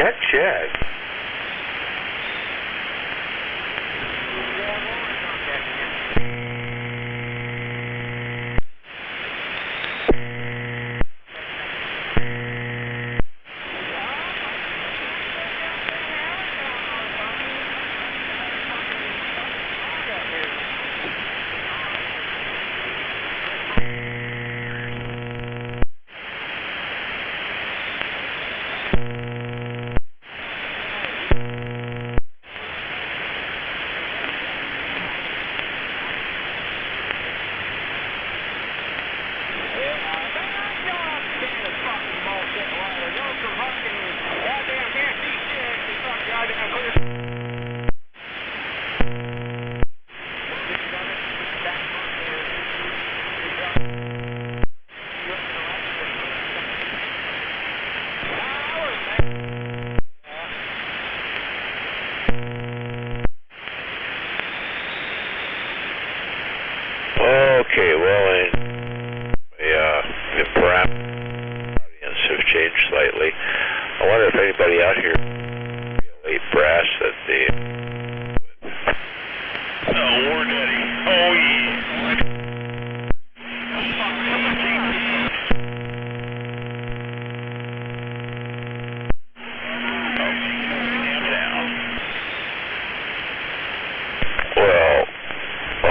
Check. Okay, well, the parameters have changed slightly. I wonder if anybody out here late brass that the War Daddy. Oh yeah. Well,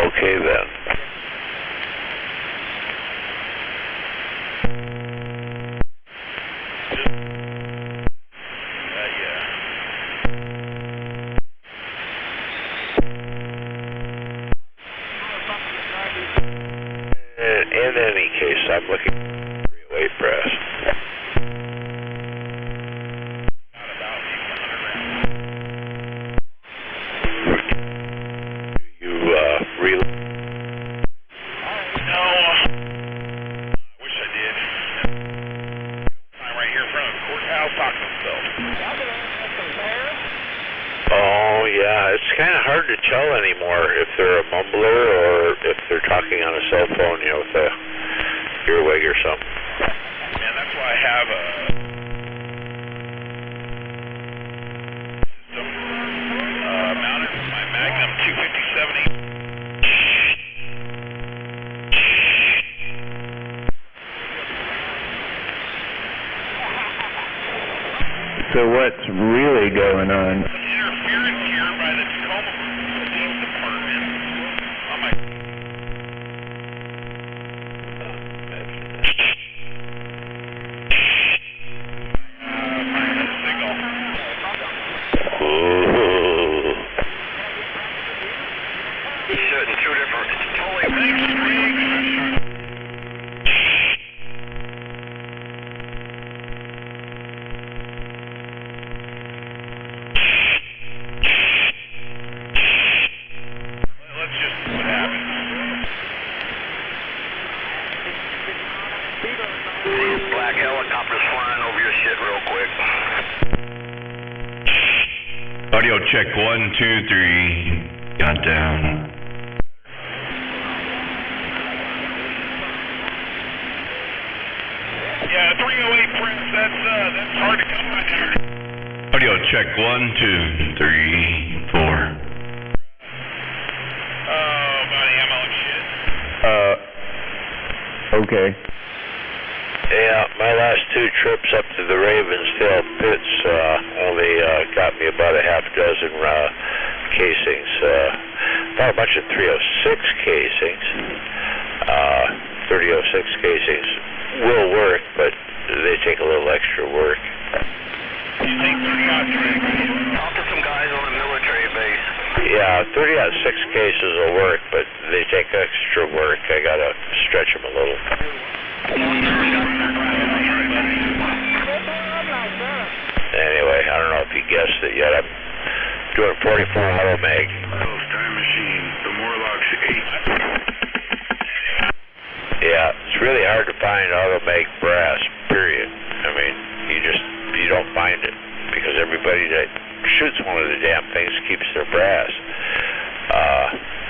okay then. In any case, I'm looking for 308 brass. Do you relay? No. I wish I did. I'm right here in front of the courthouse talking to himself. Oh, yeah. It's kind of hard to tell anymore if they're a mumbler or if they're talking on a cell phone, you know, with a earwig or something. Man, that's why I have a system mounted with my Magnum 257. So what's really going on? Interference here by the Tacoma Police Department on my... signal. Ooh. He's shooting two different... Black helicopters flying over your shit real quick. Audio check 1, 2, 3. Got down. Yeah, 308 Prince, that's hard to come by there. Audio check 1, 2, 3, 4. Oh, body ammo and shit. Okay. Yeah, my last two trips up to the Ravensdale pits only got me about a half dozen casings. About a bunch of 306 casings. 3006 casings will work, but they take a little extra work. You take 30-06? Talk to some guys on a military base. Yeah, 30-06 cases will work, but they take extra work. I gotta stretch them a little. Anyway, I don't know if you guessed it yet. I'm doing 44 auto mag. Time machine, the Morlocks 8. Yeah, it's really hard to find auto mag brass, period. I mean, you don't find it because everybody that shoots one of the damn things keeps their brass.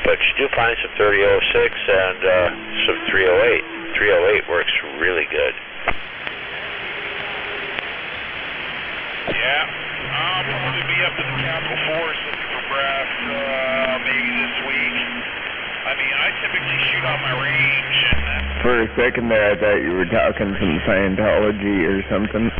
But you do find some 3006 and some 308. 308 works really good. Yeah. For a second there, I thought you were talking some Scientology or something. I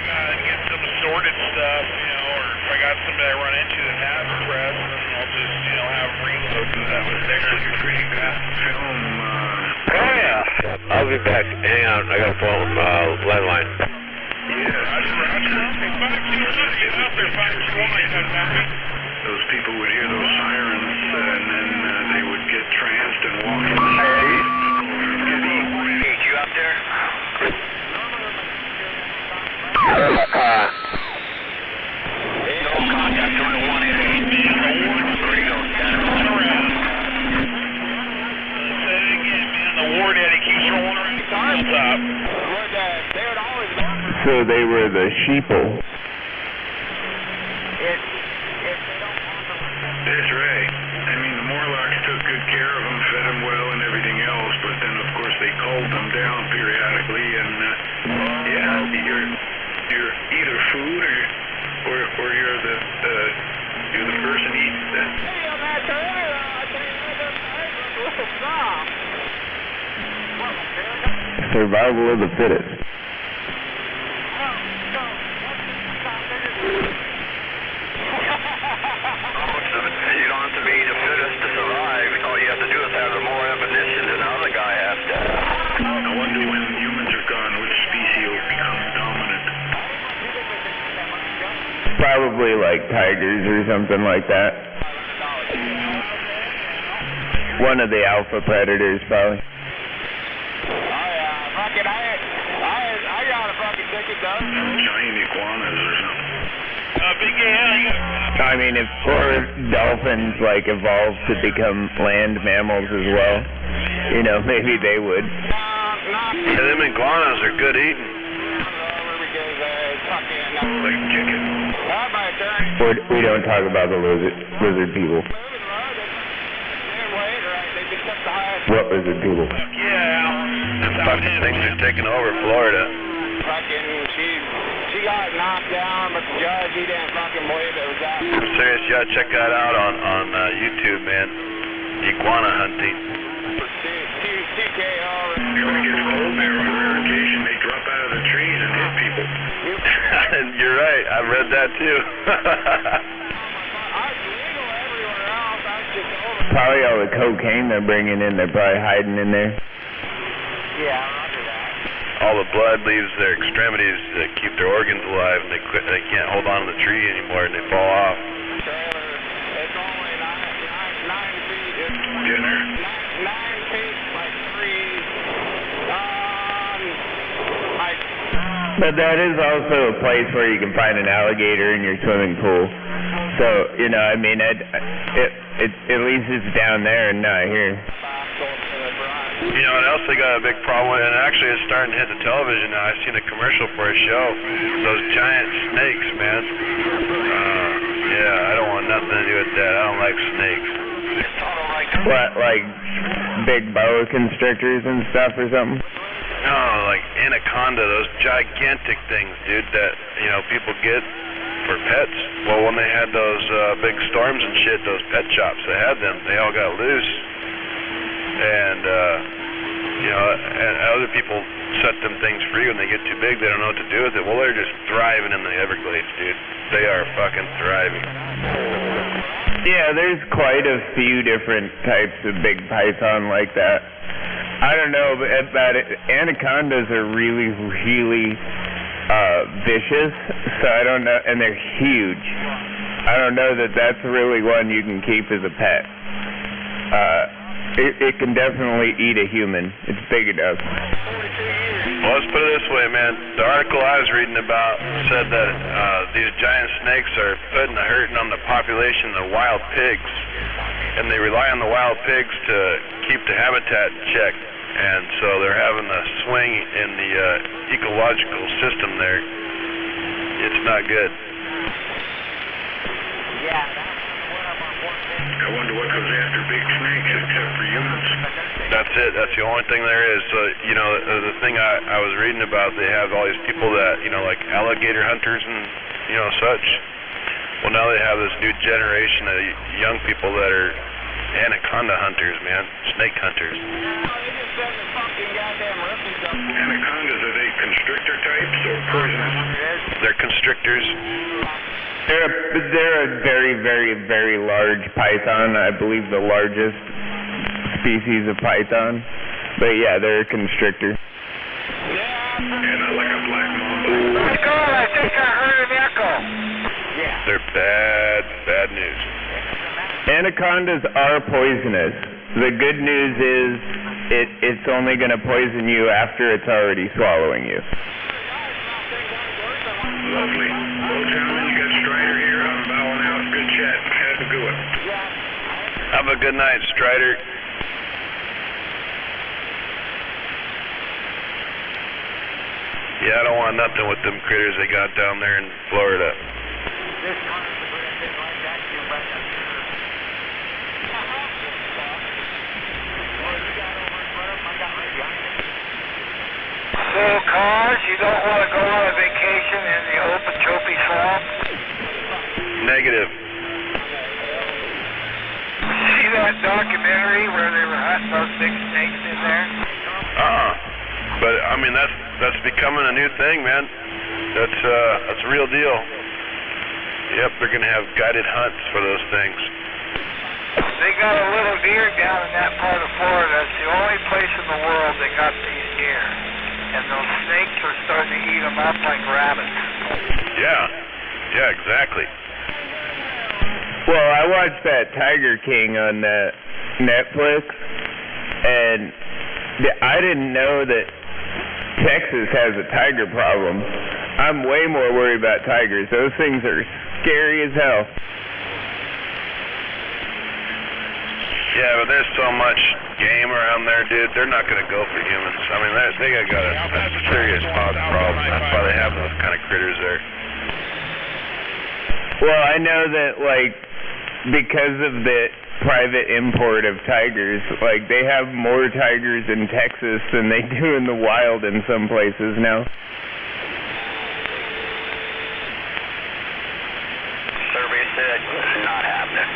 gotta get some assorted stuff, you know, or if I got somebody I run into that has press, then I'll just, you know, have reload to that was there. You're pretty good film. Oh, yeah. I'll be back. Hang on. I got a phone landline. Yeah. Those people would hear those sirens, and then they would get tranced and walk in the street. Hey, you out there? Uh, No contact on the 188. Where you going, The war daddy keeps rolling around the tile top. So they were the sheeple. That's right. I mean, the Morlocks took good care of them, fed them well and everything else, but then, of course, they culled them down periodically, and, yeah, you're either food or you're the person eating that. Survival of the fittest. You don't have to be the fittest to survive. All you have to do is have more ammunition than the other guy has to. I wonder when humans are gone, which species will become dominant. Probably like tigers or something like that. One of the alpha predators, probably. Giant iguanas or something. Big yeah, I mean, if dolphins like evolved to become land mammals as well, you know, maybe they would. yeah, them iguanas are good eating. Like chicken. We don't talk about the lizard people. What lizard people? yeah. Fucking things are taking over Florida. She got knocked down, but the judge, he didn't fucking believe it was that. I'm serious. You gotta check that out on YouTube, man. Iguana hunting. TKO. You're going to get cold there on rare occasion. They drop out of the trees and hit people. You're right. I read that too. Probably all the cocaine they're bringing in, they're probably hiding in there. Yeah. All the blood leaves their extremities to keep their organs alive, and they can't hold on to the tree anymore, and they fall off. It's only 9 feet. Dinner. 9 feet, like 3. But that is also a place where you can find an alligator in your swimming pool. So, you know, I mean, at least it's down there and not here. You know what else they got a big problem with, and actually it's starting to hit the television now. I've seen a commercial for a show. Those giant snakes, man. Yeah, I don't want nothing to do with that. I don't like snakes. What, like big boa constrictors and stuff or something? No, like anaconda, those gigantic things, dude, that, you know, people get for pets. Well, when they had those big storms and shit, those pet shops that had them, they all got loose. And, you know, and other people set them things free when they get too big. They don't know what to do with it. Well, they're just thriving in the Everglades, dude. They are fucking thriving. Yeah, there's quite a few different types of big python like that. I don't know, but anacondas are really, really vicious, so I don't know, and they're huge. I don't know that that's really one you can keep as a pet. It can definitely eat a human. It's big enough. Well, let's put it this way, man. The article I was reading about said that these giant snakes are putting a hurting on the population of wild pigs, and they rely on the wild pigs to keep the habitat in check, and so they're having a swing in the ecological system there. It's not good. I wonder what goes after big snakes except for humans. That's it. That's the only thing there is. So, you know, the thing I was reading about, they have all these people that, you know, like alligator hunters and, you know, such. Well, now they have this new generation of young people that are anaconda hunters, man. Snake hunters. They just send the fucking goddamn rookies up. Anacondas, are they constrictor types or poisonous? They're constrictors. They're a very, very, very large python. I believe the largest species of python. But yeah, they're a constrictor. Yeah, not like a black mamba. I think I heard an echo. Yeah. They're bad news. Anacondas are poisonous. The good news is it's only going to poison you after it's already swallowing you. Lovely. Well, gentlemen, you got Strider here. I'm bowing out. Good chat. Have a good one. Have a good night, Strider. Yeah, I don't want nothing with them critters they got down there in Florida. So, cause you don't want to go on a vacation in the Okeechobee Swamp? Negative. See that documentary where they were hunting those big snakes in there? But I mean that's becoming a new thing, man. That's a real deal. Yep, they're gonna have guided hunts for those things. They got a little deer down in that part of Florida. It's the only place in the world they got these deer. And those snakes are starting to eat them up like rabbits. Yeah, exactly. Well, I watched that Tiger King on Netflix, and I didn't know that Texas has a tiger problem. I'm way more worried about tigers. Those things are scary as hell. Yeah, but there's so much game around there, dude. They're not gonna go for humans. I mean, they got a serious problem. That's why they have those kind of critters there. Well, I know that, like, because of the private import of tigers, like, they have more tigers in Texas than they do in the wild in some places now. Survey said not happening.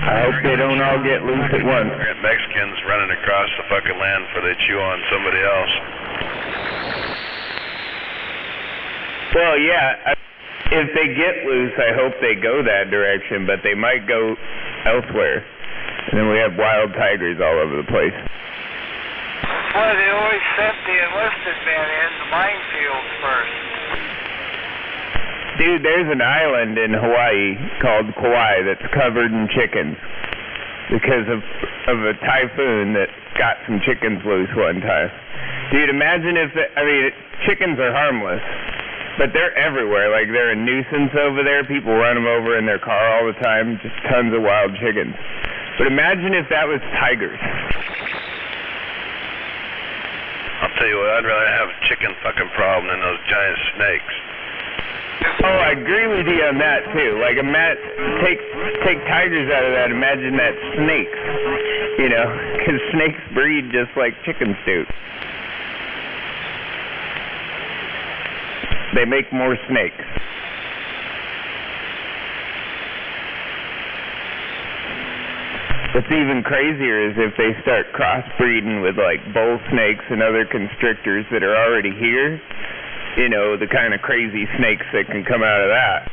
I hope they don't all get loose at once. We got Mexicans running across the fucking land before they chew on somebody else. Well, yeah, if they get loose, I hope they go that direction, but they might go elsewhere. And then we have wild tigers all over the place. Well, they always sent the enlisted men in the minefields first. Dude, there's an island in Hawaii called Kauai that's covered in chickens because of a typhoon that got some chickens loose one time. Dude, imagine if, chickens are harmless, but they're everywhere. Like, they're a nuisance over there. People run them over in their car all the time, just tons of wild chickens. But imagine if that was tigers. I'll tell you what, I'd rather have a chicken fucking problem than those giant snakes. Oh, I agree with you on that too. Like, take tigers out of that. Imagine that snakes, because snakes breed just like chickens do. They make more snakes. What's even crazier is if they start crossbreeding with like bull snakes and other constrictors that are already here. The kind of crazy snakes that can come out of that.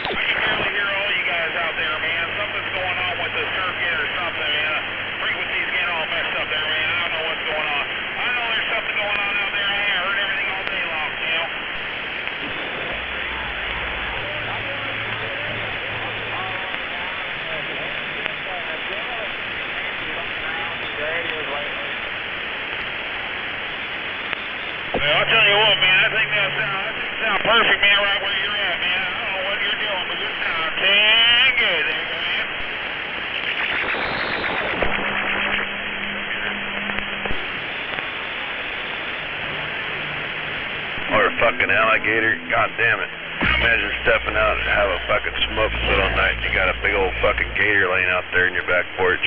I can barely hear all you guys out there, man. Something's going on with the circuit or something, man. Frequency's getting all messed up there, man. I don't know what's going on. I know there's something going on out there. I heard everything all day long, Well, I'll tell you what, man. I think that sounds perfect, man, right where you're at, man. I don't know what you're doing, but it sounds dang good there, man. Or a fucking alligator. God damn it. Imagine stepping out and have a fucking smoke sit all night and you got a big old fucking gator laying out there in your back porch.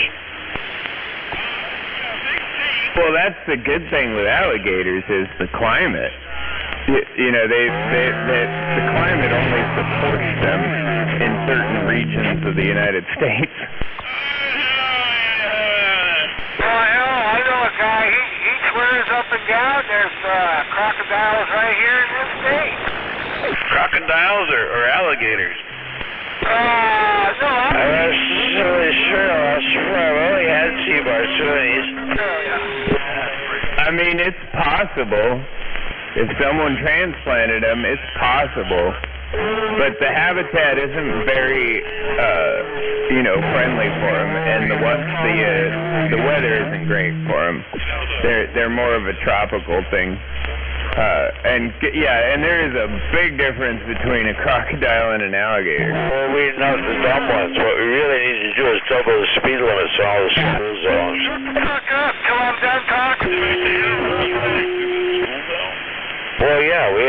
Well, that's the good thing with alligators is the climate. You know, the climate only supports them in certain regions of the United States. Well, hell, I know a guy, he swears up and down there's crocodiles right here in this state. Crocodiles or alligators? No, I'm not really sure. I've only had sea-bar swimmers. I mean, it's possible. If someone transplanted them, it's possible. But the habitat isn't very, friendly for them, and the weather isn't great for them. They're more of a tropical thing. And there is a big difference between a crocodile and an alligator. Well, we're not the dumb ones. What we really need to do is double the speed limits on all the school zones. Hook up till I'm done talking. Well, yeah, we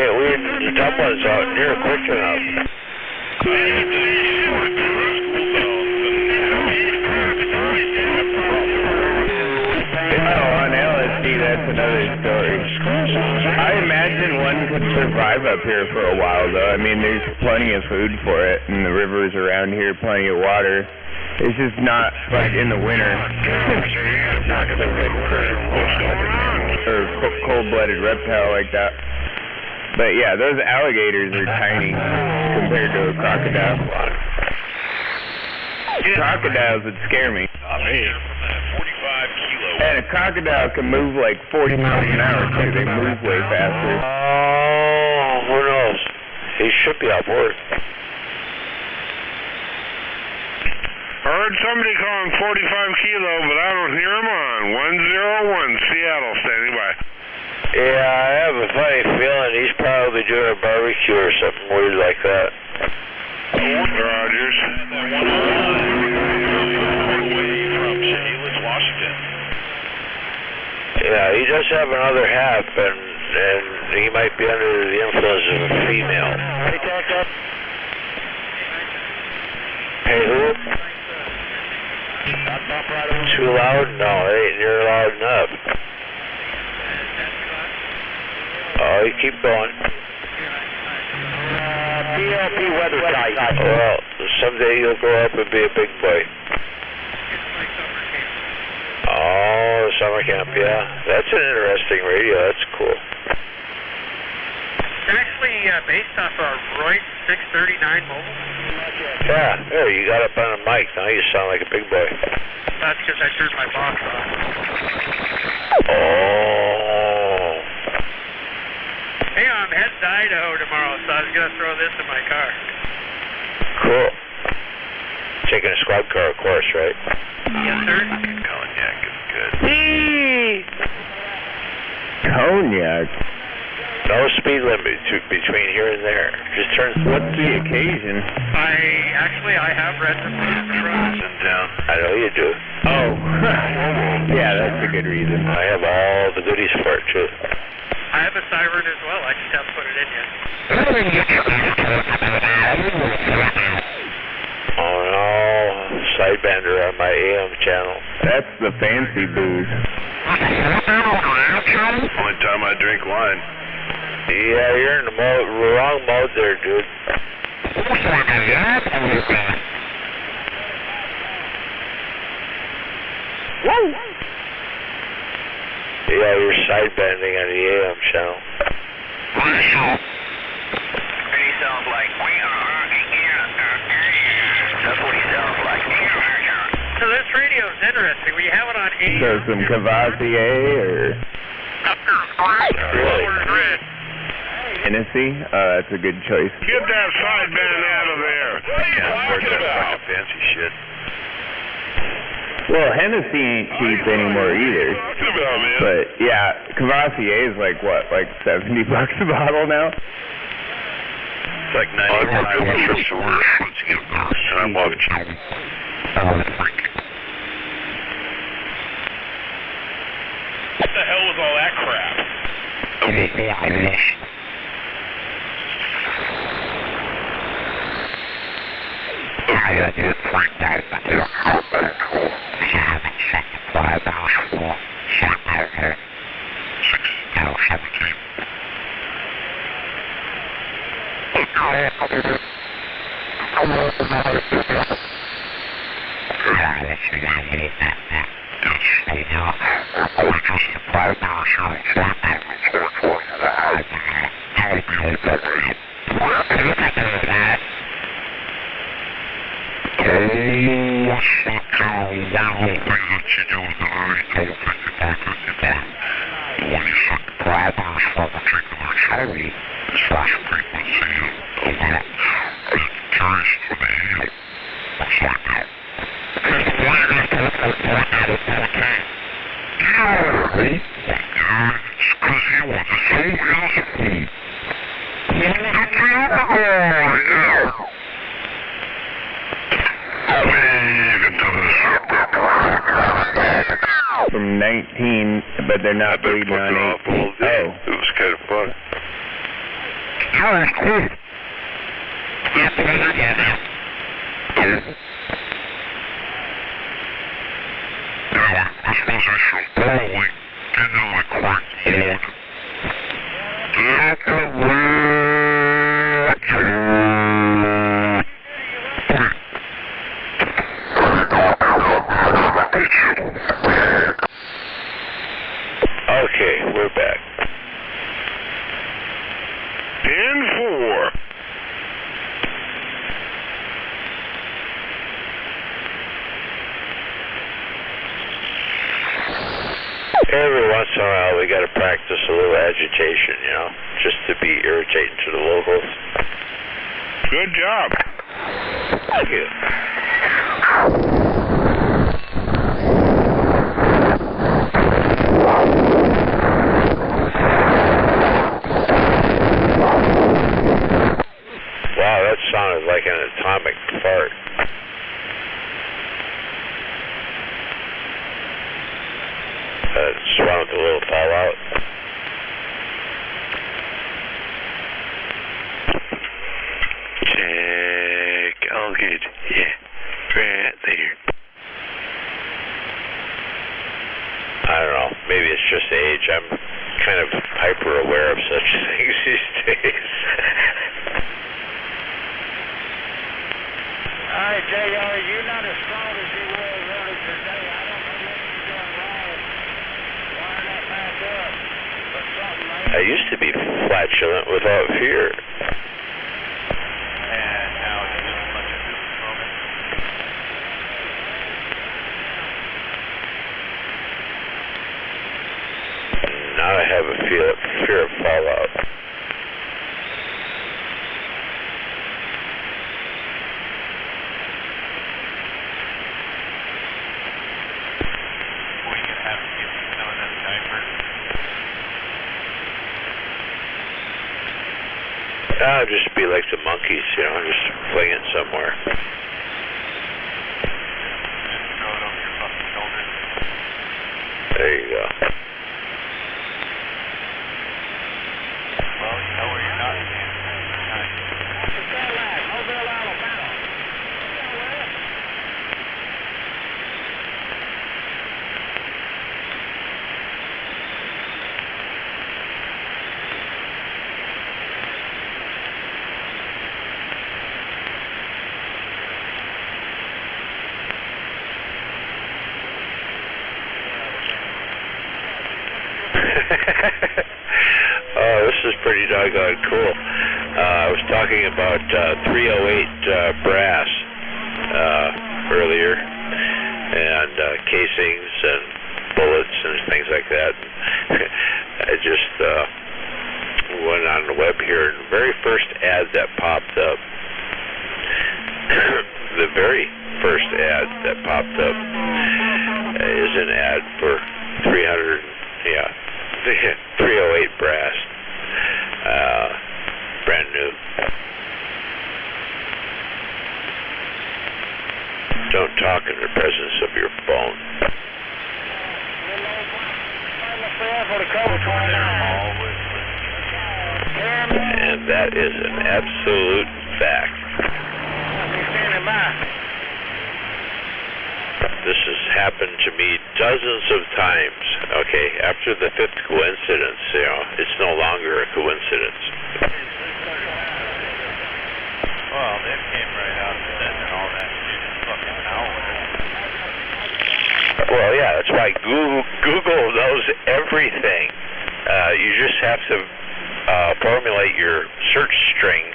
the dumb ones out near quick enough. On LSD, that's another story. I imagine one could survive up here for a while, though. I mean, there's plenty of food for it, and the rivers around here, plenty of water. It's just not like in the winter. Or cold-blooded reptile like that. But yeah, those alligators are tiny compared to a crocodile. Crocodiles would scare me. And a crocodile can move like 40 miles an hour too. They move way faster. Oh, who knows? He should be on board. I heard somebody calling 45 kilo, but I don't hear him on. 101 Seattle, standing by. Yeah, I have a funny feeling he's probably doing a barbecue or something weird like that. Rogers. Yeah, he does have another half, and he might be under the influence of a female. Hey, who? Too loud? No, it ain't near loud enough. Oh, you keep going. PLP weather site. Well, someday you'll grow up and be a big boy. Oh, summer camp, yeah. That's an interesting radio. That's cool. It's actually based off a Roy 639 mobile. Yeah, there, you got up on a mic. Now you sound like a big boy. That's because I turned my box off. Oh. Hey, I'm heading to Idaho tomorrow, so I was going to throw this in my car. Cool. Taking a squad car, of course, right? Yes, sir. Cognac is good. Cognac? No speed limit between here and there. Just turn. What's the occasion? I have read the roads. Down. I know you do. Oh. Yeah, that's a good reason. I have all the goodies for it, too. I have a siren as well. I just haven't put it in yet. Oh, no. Sidebander on my AM channel. That's the fancy booze. Only time I drink wine. Yeah, you're in the wrong mode there, dude. Woo! Yeah, you're sidebanding on the AM channel. And he sounds like, that's what he sounds like. So this radio is interesting. We have it on 8. So some Cavassier or Really? Hennessy? That's a good choice. Get that sideband out of there. Yeah, work that fucking fancy shit. Well, Hennessy ain't cheap anymore either. Talking about, man. But yeah, Cavassier is like what, like $70 a bottle now? It's like 95 trips a week. And I'm watching. What the hell was all that crap? From 19, but they're not bleeding on 18. Oh. It was kind of fun. Okay, we're back. 10-4. Every once in a while, we got to practice a little agitation, you know, just to be irritating to the locals. Good job. Thank you. Wow, that sounded like an atomic fart. Just one with a little fallout. Check. All good. Yeah. Right there. I don't know. Maybe it's just age. I'm kind of hyper aware of such things these days. All right, JR, you're not as strong as you were earlier today. I don't know what you're doing wrong. Wire that back up. Put something right. I used to be flatulent without fear. And now it's just a bunch of this moment. Now I have a fear of fallout. We can have to give you some of that diaper. I'll just be like the monkeys, you know, just fling it somewhere. Just throw it over your fucking shoulder. There you go. Well, you know where you're not standing. Nice. Mobile, Alabama. Oh, this is pretty doggone cool. I was talking about 308 brass earlier, and casings and bullets and things like that. I just went on the web here, and the very first ad that popped up, the very first ad that popped up is an ad for 308 brass, brand new. Don't talk in the presence of your phone. And that is an absolute fact. This has happened to me dozens of times, okay, after the fifth coincidence, you know, it's no longer a coincidence. Well, they came right out and said that all that shit is fucking malware. Well, yeah, that's why Google knows everything. You just have to formulate your search string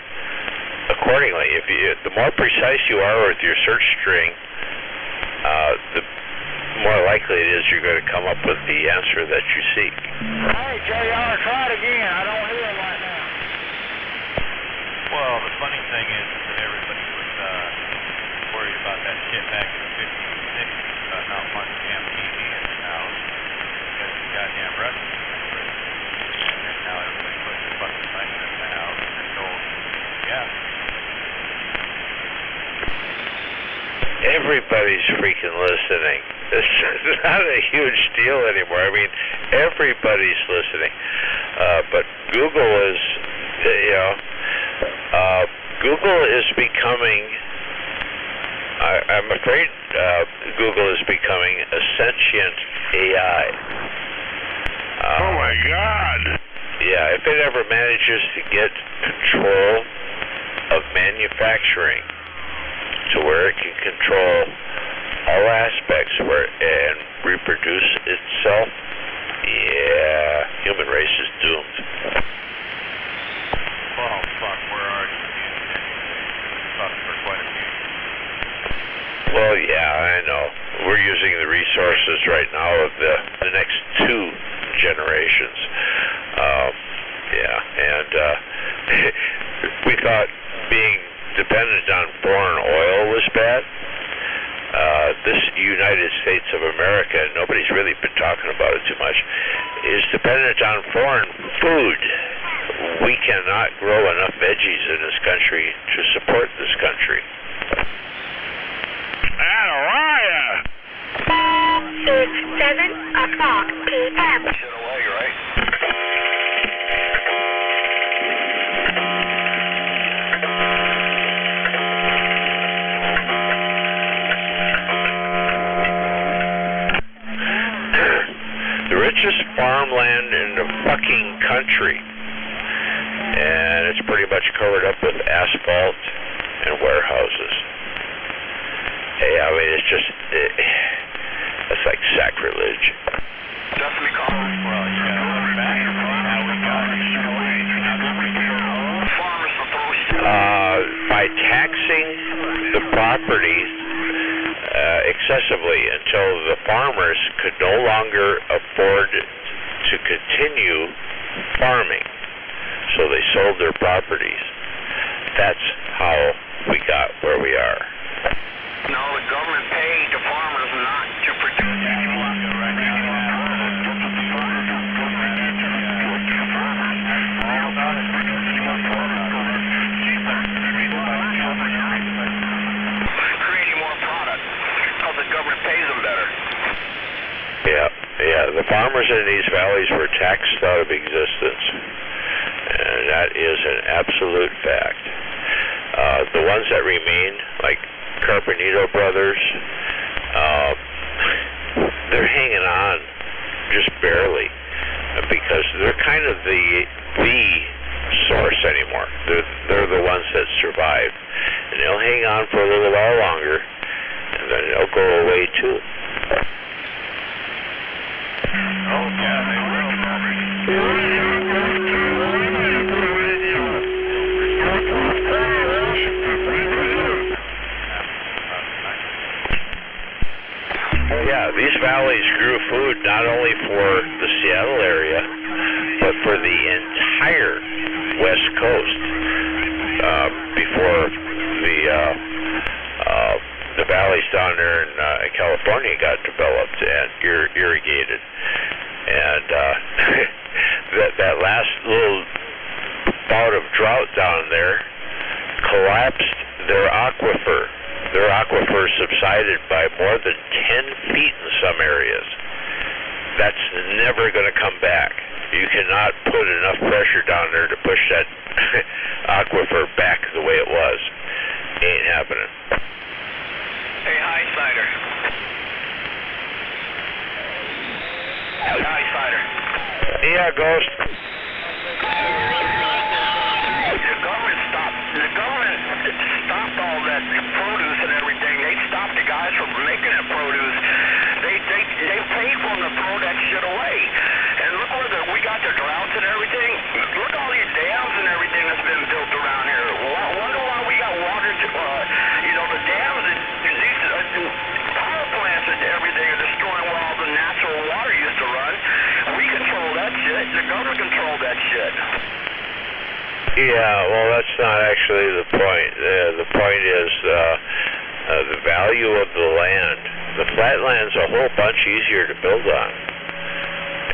accordingly. The more precise you are with your search string, the more likely it is you're going to come up with the answer that you seek. Hey, JR, try it again. I don't hear him right now. Well, the funny thing is that everybody was worried about that shit back in the 50s and 60s about not wanting damn TV in the house because the goddamn Russians were free. And then now everybody puts their fucking money in the house and they're told, yeah. Everybody's freaking listening. It's not a huge deal anymore. I mean, everybody's listening. But Google is, you know, Google is becoming, I'm afraid Google is becoming a sentient AI. Oh my God. Yeah, if it ever manages to get control of manufacturing to where it can control all aspects and reproduce itself, yeah, human race is doomed. Well, fuck, we're already using anything. Fuck, for quite a few years. Well, yeah, I know. We're using the resources right now of the next 2 generations. Yeah, and we thought being dependent on foreign oil was bad. This United States of America, nobody's really been talking about it too much, is dependent on foreign food. We cannot grow enough veggies in this country to support this country. Atalaya! It's 7 o'clock p.m. Shit away, right? The richest farmland in the fucking country, and it's pretty much covered up with asphalt and warehouses. Hey, I mean, it's just, it's like sacrilege. Just because. Well, you gotta look back and see how we got it. Farmers will throw shit. By taxing the property excessively until the farmers could no longer afford to continue farming, so they sold their properties. That's how we got where we are. No, the government paid the farmers not to produce anymore. Creating more product because the government pays them better. Yeah, the farmers in these valleys were taxed out of existence, and that is an absolute fact. The ones that remain, like Carpenito Brothers, they're hanging on just barely because they're kind of the source anymore. They're the ones that survive, and they'll hang on for a little while longer, and then they'll go away too. Oh, yeah, they will. Yeah, these valleys grew food not only for the Seattle area, but for the entire West Coast before the valleys down there in California got developed and irrigated. And that last little bout of drought down there collapsed their aquifer. Their aquifer subsided by more than 10 feet in some areas. That's never going to come back. You cannot put enough pressure down there to push that aquifer back the way it was. Ain't happening. Hey, Highsider. Highsider. Yeah, Ghost. The government stopped all that produce and everything. They stopped the guys from making that produce. They paid for them to throw that shit away. And look where we got the droughts and everything. Look at all these dams and everything that's been built around here. Wonder why we got water to, the dams and these power plants and everything are destroying where all the natural water used to run. We control that shit. The government controls that shit. Yeah, well, that's not actually the point. The point is the value of the land. The flatland's a whole bunch easier to build on,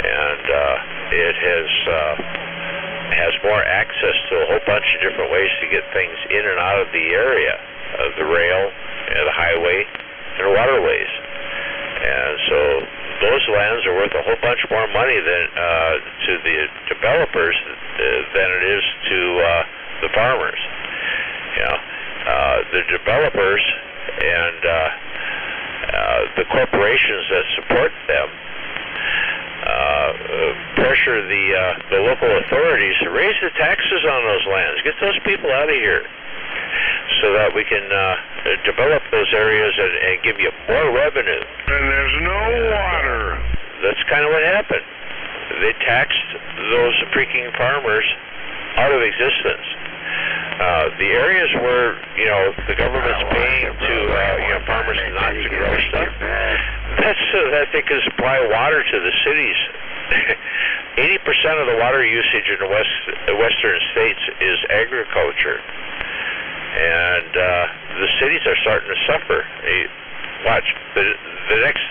and it has more access to a whole bunch of different ways to get things in and out of the area, the rail, the highway, and waterways. And so those lands are worth a whole bunch more money than to the developers than it is to the farmers. The developers and the corporations that support them pressure the local authorities to raise the taxes on those lands, get those people out of here, so that we can develop those areas and give you more revenue. And there's no water. That's kind of what happened. They taxed those freaking farmers out of existence. The areas where, the government's paying to, farmers not to grow stuff, that's so that they can supply water to the cities. 80% of the water usage in the western states is agriculture. And the cities are starting to suffer. Watch, the next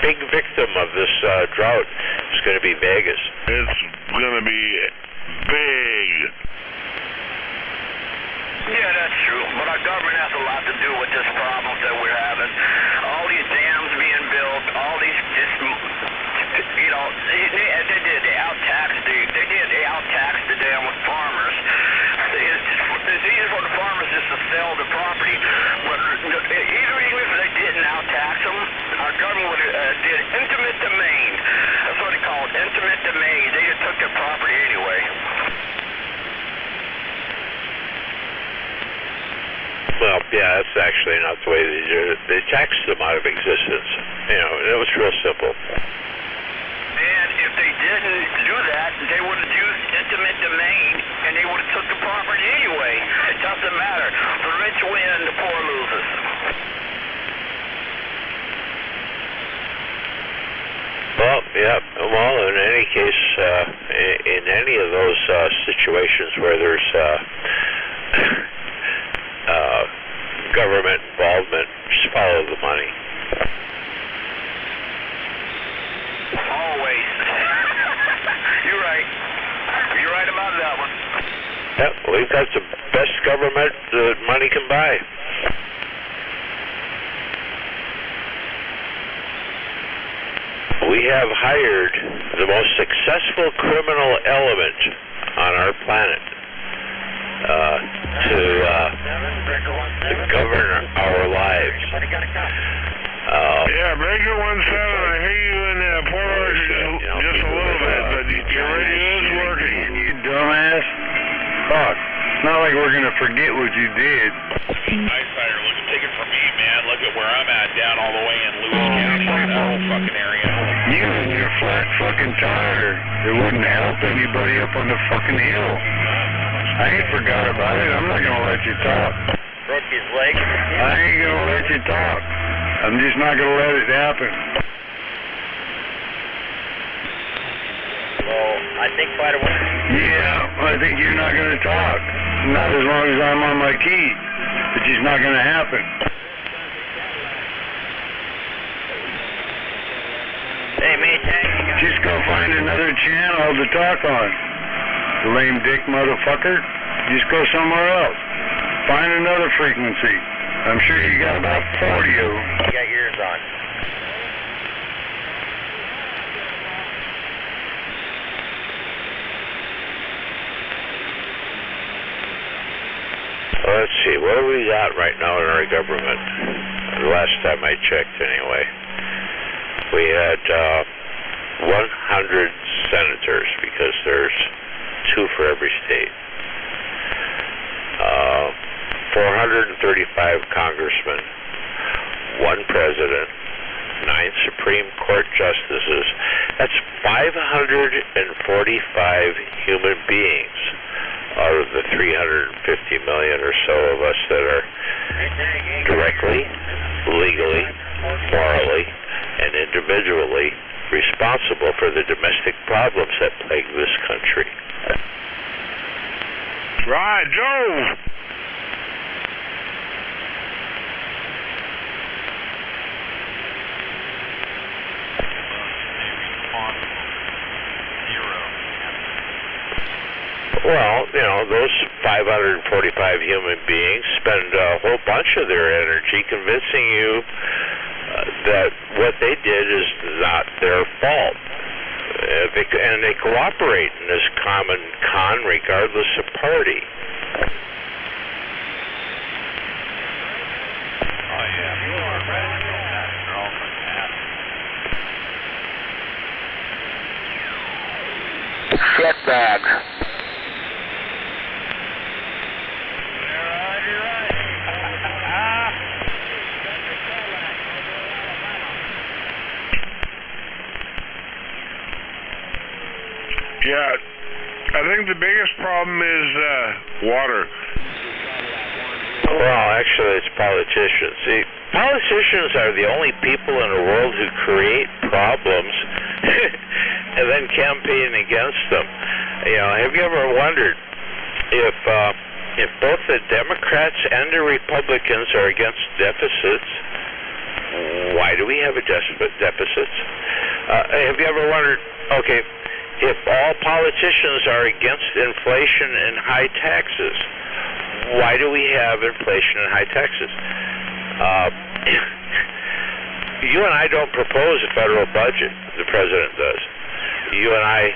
big victim of this drought is going to be Vegas. It's going to be big. Yeah, that's true. But our government has a lot to do with this problem that we're having. All these dams being built, all these they out-taxed the damn farmers. It's easy for the farmers just to sell the property, but even if they didn't out-tax them, our government did intimate domain. That's what they call it, intimate domain. They just took their property anyway. Well, yeah, that's actually not the way they did it. They taxed them out of existence. It was real simple. And if they didn't do that, they would have used intimate domain, and they would have took the property anyway. It doesn't matter. The rich win, the poor loses. Well, yeah. Well, in any case, in any of those situations where there's government involvement, just follow the money. Always. You're right. You're right about that one. Yep, we've got the best government that money can buy. We have hired the most successful criminal element on our planet to govern our lives. Yeah, Breaker 17, I hear you in Port Arthur just a little bit, but your radio is working. You dumbass. Fuck. It's not like we're going to forget what you did. Highsider, take it from me, man. Look at where I'm at, down all the way in Lewis County, that whole fucking area. You and your flat fucking tire. It wouldn't help anybody up on the fucking hill. I ain't forgot about it. I'm not going to let you talk. Broke his leg. I ain't going to let you talk. I'm just not going to let it happen. Well, I think Fighter 1. Yeah, I think you're not going to talk. Not as long as I'm on my key. It's just not going to happen. Hey, Maytag. Just go find another channel to talk on. Lame dick motherfucker. Just go somewhere else. Find another frequency. I'm sure you got about 40 of them. You got yours on. Well, let's see, what do we got right now in our government? The last time I checked, anyway. We had 100 senators, because there's 2 for every state. 435 congressmen, 1 president, 9 Supreme Court justices. That's 545 human beings out of the 350 million or so of us that are directly, legally, morally, and individually responsible for the domestic problems that plague this country. Right, Joe. Well, you know, those 545 human beings spend a whole bunch of their energy convincing you that what they did is not their fault. And they cooperate in this common con regardless of party. Oh, yeah, people are ready to go back. They're all fucking happy. Shitbag. Yeah, I think the biggest problem is water. Well, actually, it's politicians. See, politicians are the only people in the world who create problems and then campaign against them. You know, have you ever wondered if both the Democrats and the Republicans are against deficits, why do we have a deficits? Have you ever wondered, okay, if all politicians are against inflation and high taxes, why do we have inflation and high taxes? You and I don't propose a federal budget. The president does. You and I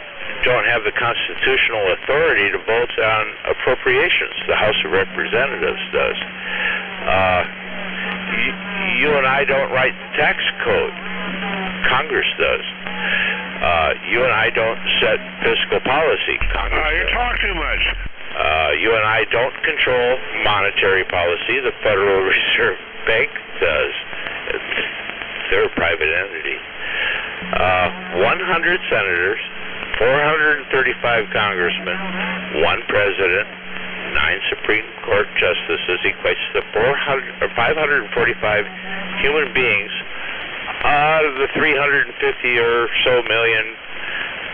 don't have the constitutional authority to vote on appropriations. The House of Representatives does. You and I don't write the tax code. Congress does. You and I don't set fiscal policy. Congress You does. talk too much. You and I don't control monetary policy. The Federal Reserve Bank does. They're a private entity. 100 senators, 435 congressmen, 1 president, 9 Supreme Court justices equates to 545 human beings out of the 350 or so million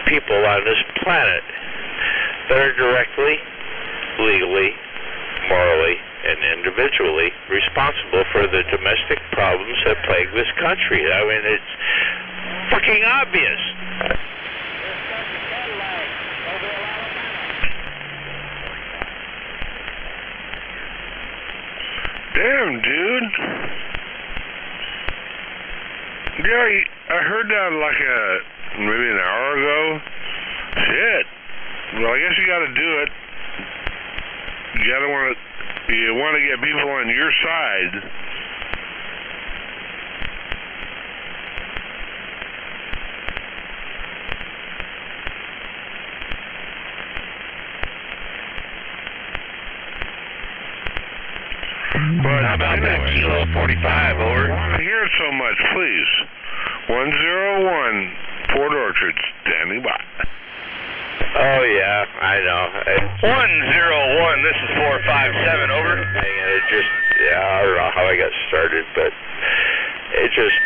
people on this planet that are directly, legally, morally, and individually responsible for the domestic problems that plague this country. I mean, it's fucking obvious. Damn, dude. Yeah, I heard that like maybe an hour ago. Shit. Well, I guess you gotta do it. You want to get people on your side. But how about that Kilo 45, over? I want to hear it so much, please. 101 Port Orchard, standing by. Oh, yeah, I know. 101, this is 457, over. And it just, I don't know how I got started, but it just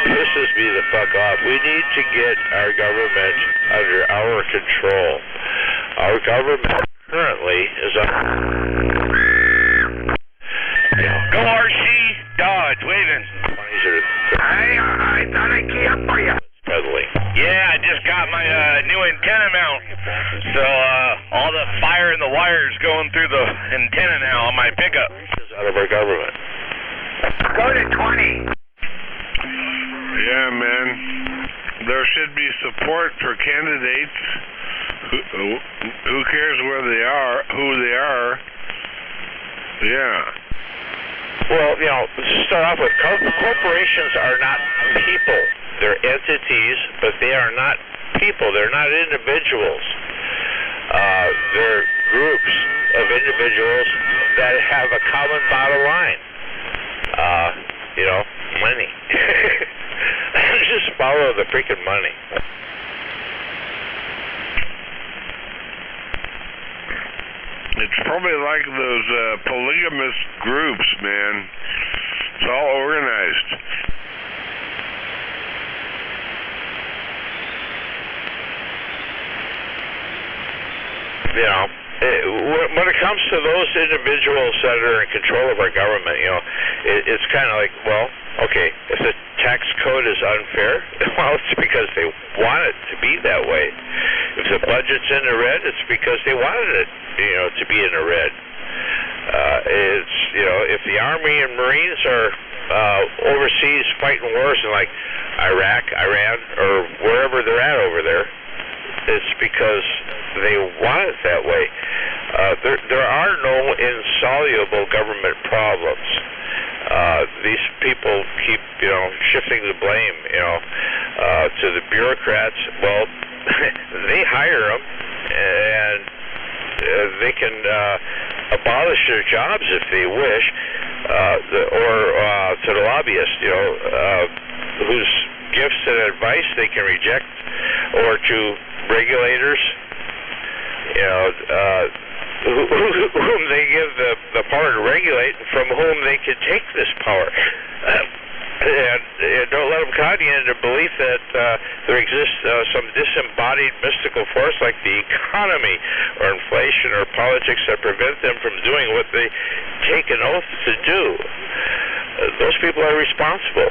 pisses me the fuck off. We need to get our government under our control. Our government currently is Go RC, Dodge, waving. 20s or 30s. I thought I'd key up for you. Pedaling. Yeah, I just got my new antenna mount. So all the fire and the wires going through the antenna now on my pickup. It's out of our government. Go to 20. Yeah, man. There should be support for candidates. Who cares where they are, who they are? Yeah. Well, you know, to start off with, corporations are not people. They're entities, but they are not people. They're not individuals. They're groups of individuals that have a common bottom line. Money. Just follow the freaking money. It's probably like those polygamous groups, man. It's all organized. When it comes to those individuals that are in control of our government, it's kind of like, well, okay, if the tax code is unfair, well, it's because they want it to be that way. If the budget's in the red, it's because they wanted it, to be in the red. If the Army and Marines are overseas fighting wars in like Iraq, Iran, or wherever they're at over there, it's because they want it that way. There are no insoluble government problems. These people keep, shifting the blame, to the bureaucrats. Well, they hire them, and they can abolish their jobs if they wish, or to the lobbyists, whose gifts and advice they can reject, or to regulators, whom they give the power to regulate, and from whom they can take this power. And don't let them con you into belief that there exists some disembodied mystical force like the economy or inflation or politics that prevent them from doing what they take an oath to do. Those people are responsible.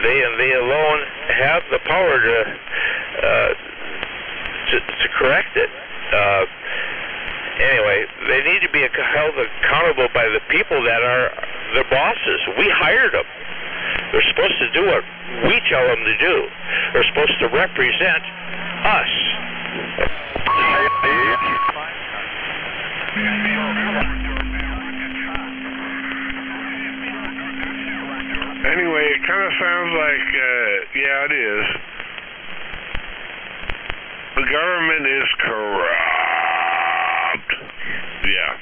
They and they alone have the power to correct it. Anyway, they need to be held accountable by the people that are their bosses. We hired them. They're supposed to do what we tell them to do. They're supposed to represent us. Anyway, it kind of sounds like, yeah, it is. The government is corrupt. Yeah.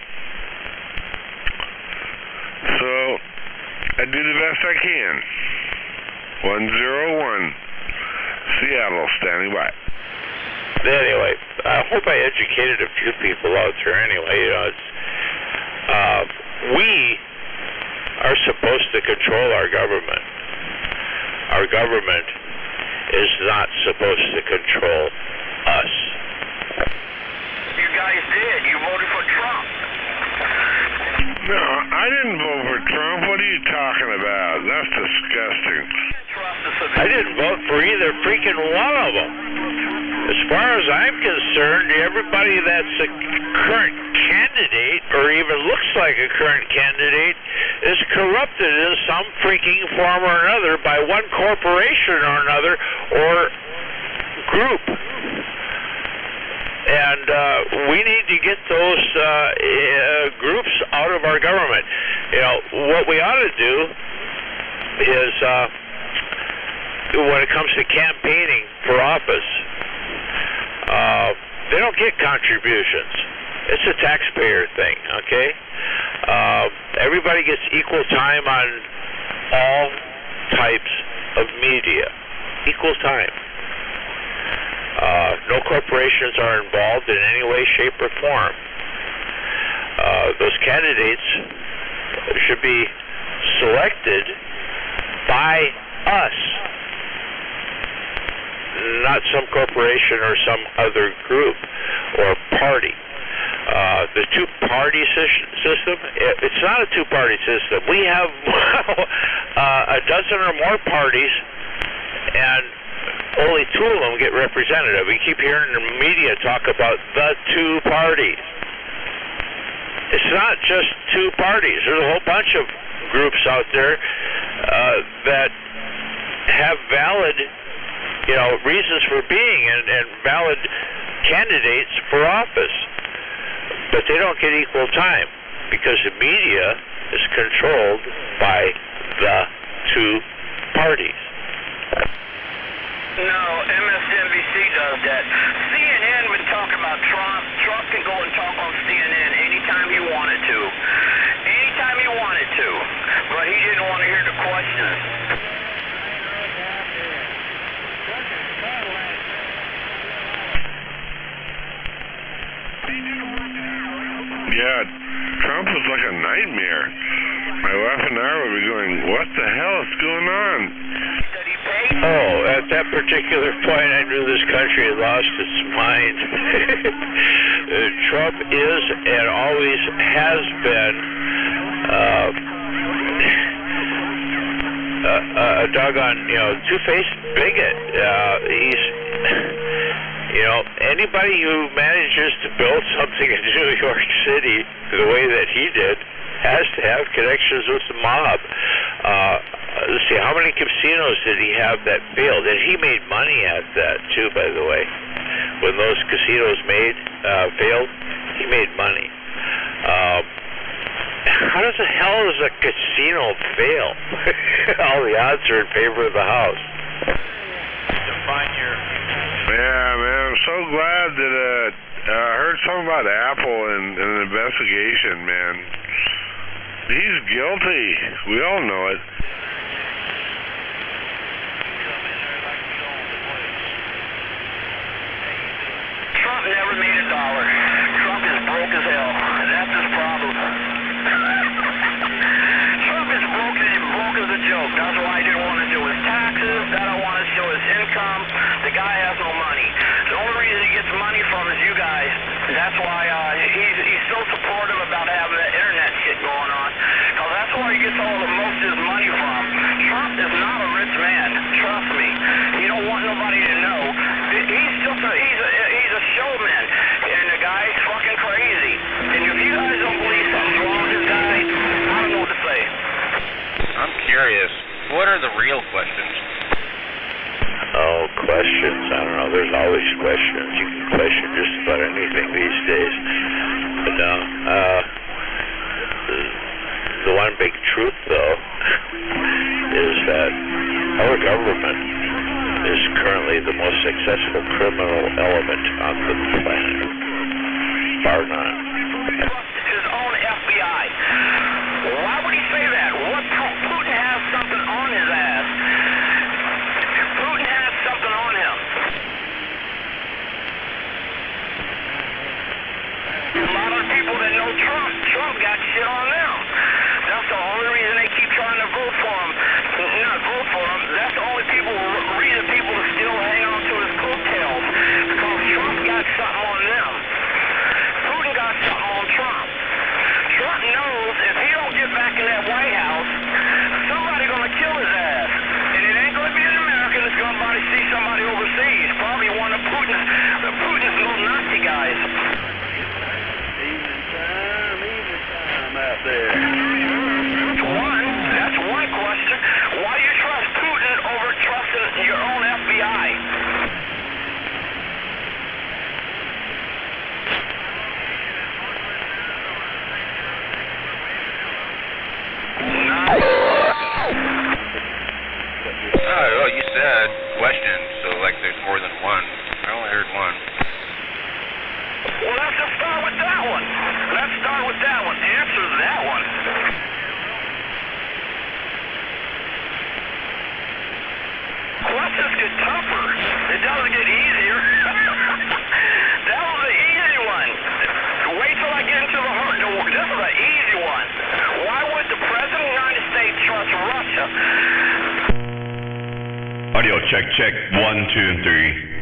So, I do the best I can. 101, Seattle, standing by. Anyway, I hope I educated a few people out there. Anyway, we are supposed to control our government. Our government is not supposed to control us. You guys did. You voted for Trump. No, I didn't vote for Trump. What are you talking about? That's disgusting. I didn't vote for either freaking one of them. As far as I'm concerned, everybody that's a current candidate, or even looks like a current candidate, is corrupted in some freaking form or another by one corporation or another, or group. And we need to get those groups out of our government. What we ought to do is, when it comes to campaigning for office, they don't get contributions. It's a taxpayer thing, okay? Everybody gets equal time on all types of media. Equal time. No corporations are involved in any way, shape, or form. Those candidates should be selected by us, not some corporation or some other group or party. The two-party system, it's not a two-party system. We have a dozen or more parties, and only two of them get represented. We keep hearing the media talk about the two parties. It's not just two parties. There's a whole bunch of groups out there that have valid, reasons for being and valid candidates for office. But they don't get equal time because the media is controlled by the two parties. No, MSNBC does that. CNN been talking about Trump. Trump can go and talk on CNN anytime he wanted to. Anytime he wanted to. But he didn't want to hear the questions. Yeah, Trump was like a nightmare. My wife and I would be going, what the hell is going on? Oh, at that particular point, I knew this country had lost its mind. Trump is and always has been a doggone, two-faced bigot. He's, anybody who manages to build something in New York City the way that he did has to have connections with the mob. Let's see, how many casinos did he have that failed? And he made money at that, too, by the way. When those casinos failed, he made money. How does the hell does a casino fail? All the odds are in favor of the house. Define your... Yeah, man, I'm so glad that I heard something about Apple and an investigation, man. He's guilty. We all know it. Trump never made $1. Trump is broke as hell. That's his problem. Trump is broke as a joke. That's why he didn't want to do his taxes. That don't want to show his income. The guy has no money. The only reason he gets money from is you guys. That's why he's so supportive about having that internet shit going on. Because that's where he gets most of his money from. Trump is not a rich man. Trust me. He don't want nobody to know. He's just he's a showman. And the guy's fucking crazy. And if you guys don't believe something's wrong with this guy, I don't know what to say. I'm curious. What are the real questions? Oh, questions. I don't know. There's always questions. You can question just about anything these days. But the one big truth, though, is that our government is currently the most successful criminal element on the planet. Bar none. His own FBI. Why would he say that? Putin has something on his ass. Putin has something on him. A lot of people that know Trump got shit on them. That's the only reason they keep trying to vote for him. Not vote for him. That's the only reason people still hang on to his coattails. Because Trump got something on them. Putin got something on Trump. Trump knows if he don't get back in that White House, somebody's going to kill his ass. And it ain't going to be an American that's going to see somebody overseas. Probably one of Putin's little Nazi guys. Evening time out there. That's one question. Why do you trust Putin over trusting your own FBI? Oh, you said questions, so like there's more than one. I only heard one. Well, let's just start with that one. Answer that one. Questions get tougher. It doesn't get easier. That was the easy one. Wait till I get into the hard. This is an easy one. Why would the President of the United States trust Russia? Audio check, 1, 2, and 3.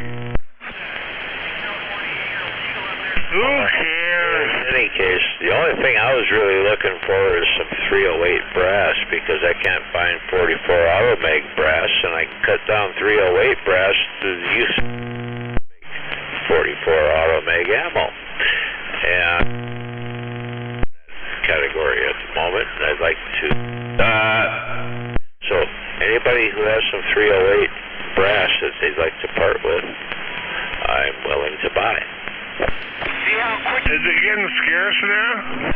Who cares? In any case, the only thing I was really looking for is some 308 brass, because I can't find 44 Automag brass, and I cut down 308 brass to use 44 Automag ammo. And category at the moment, and I'd like to... So, anybody who has some 308 brass that they'd like to part with, I'm willing to buy. See how quick... Is it getting scarce now?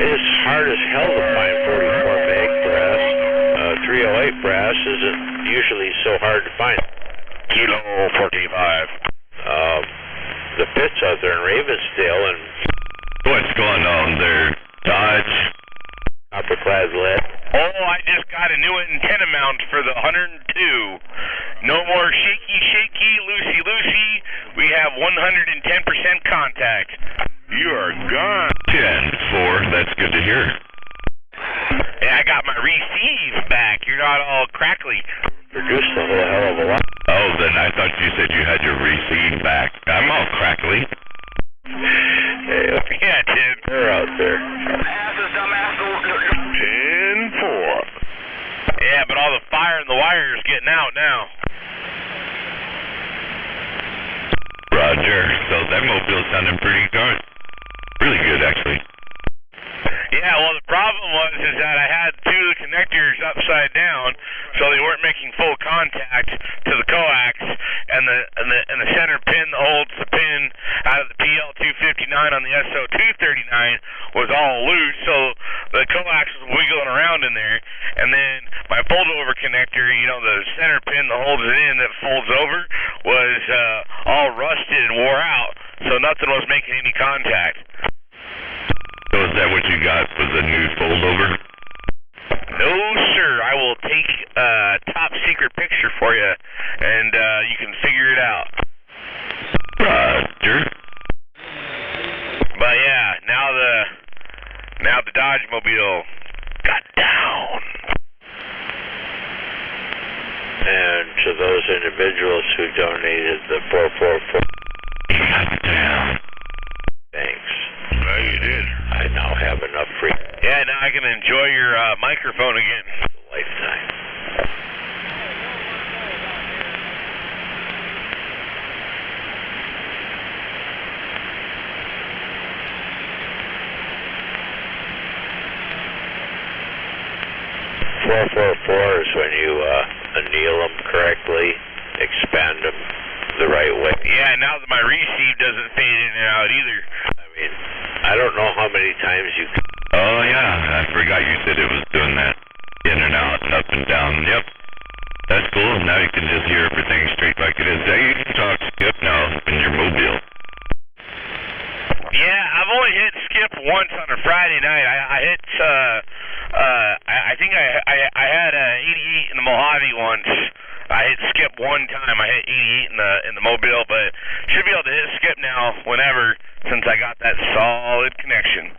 It's hard as hell to find 44 mag brass. 308 brass isn't usually so hard to find. Kilo 45. The pits out there in Ravensdale and What's going on there, Dodge? Copperclad lead. Oh, I just got a new antenna mount for the 102. No more shaky, loosey. We have 110% contact. You are gone. 10-4, that's good to hear. Yeah, I got my receive back. You're not all crackly. Produced a whole hell of a lot. Oh, then I thought you said you had your receive back. I'm all crackly. Hey, Yeah, Tim. they're out there. 10-4. Yeah, but all the fire in the wire is getting out now. Roger. So that mobile's sounding pretty good. Really good, actually. Yeah, well, the problem was is that I had two of the connectors upside down, so they weren't making full contact to the coax, and the center pin that holds the pin out of the PL259 on the SO239 was all loose, so the coax was wiggling around in there, and then my fold-over connector, you know, the center pin that holds it in that folds over, was all rusted and wore out, so nothing was making any contact. So is that what you got, was a new foldover? No, sir. I will take a top secret picture for you, and you can figure it out. Roger. But yeah, now the Dodge Mobile got down. And to those individuals who donated the 444, Got down. thanks. Well, you did. I now have enough free Yeah, now I can enjoy your microphone again. lifetime. .444 is when you anneal them correctly, expand them the right way. Yeah, now that my receive doesn't fade in and out either. I mean, I don't know how many times you. Oh, yeah, I forgot you said it was doing that. In and out, up and down. Yep. That's cool. Now you can just hear everything straight like it is. Now you can talk skip now in your mobile. Yeah, I've only hit skip once on a Friday night. I hit I think I had 88 in the Mojave once. I hit skip one time. I hit 88 in the Mobile, but should be able to hit skip now whenever, since I got that solid connection.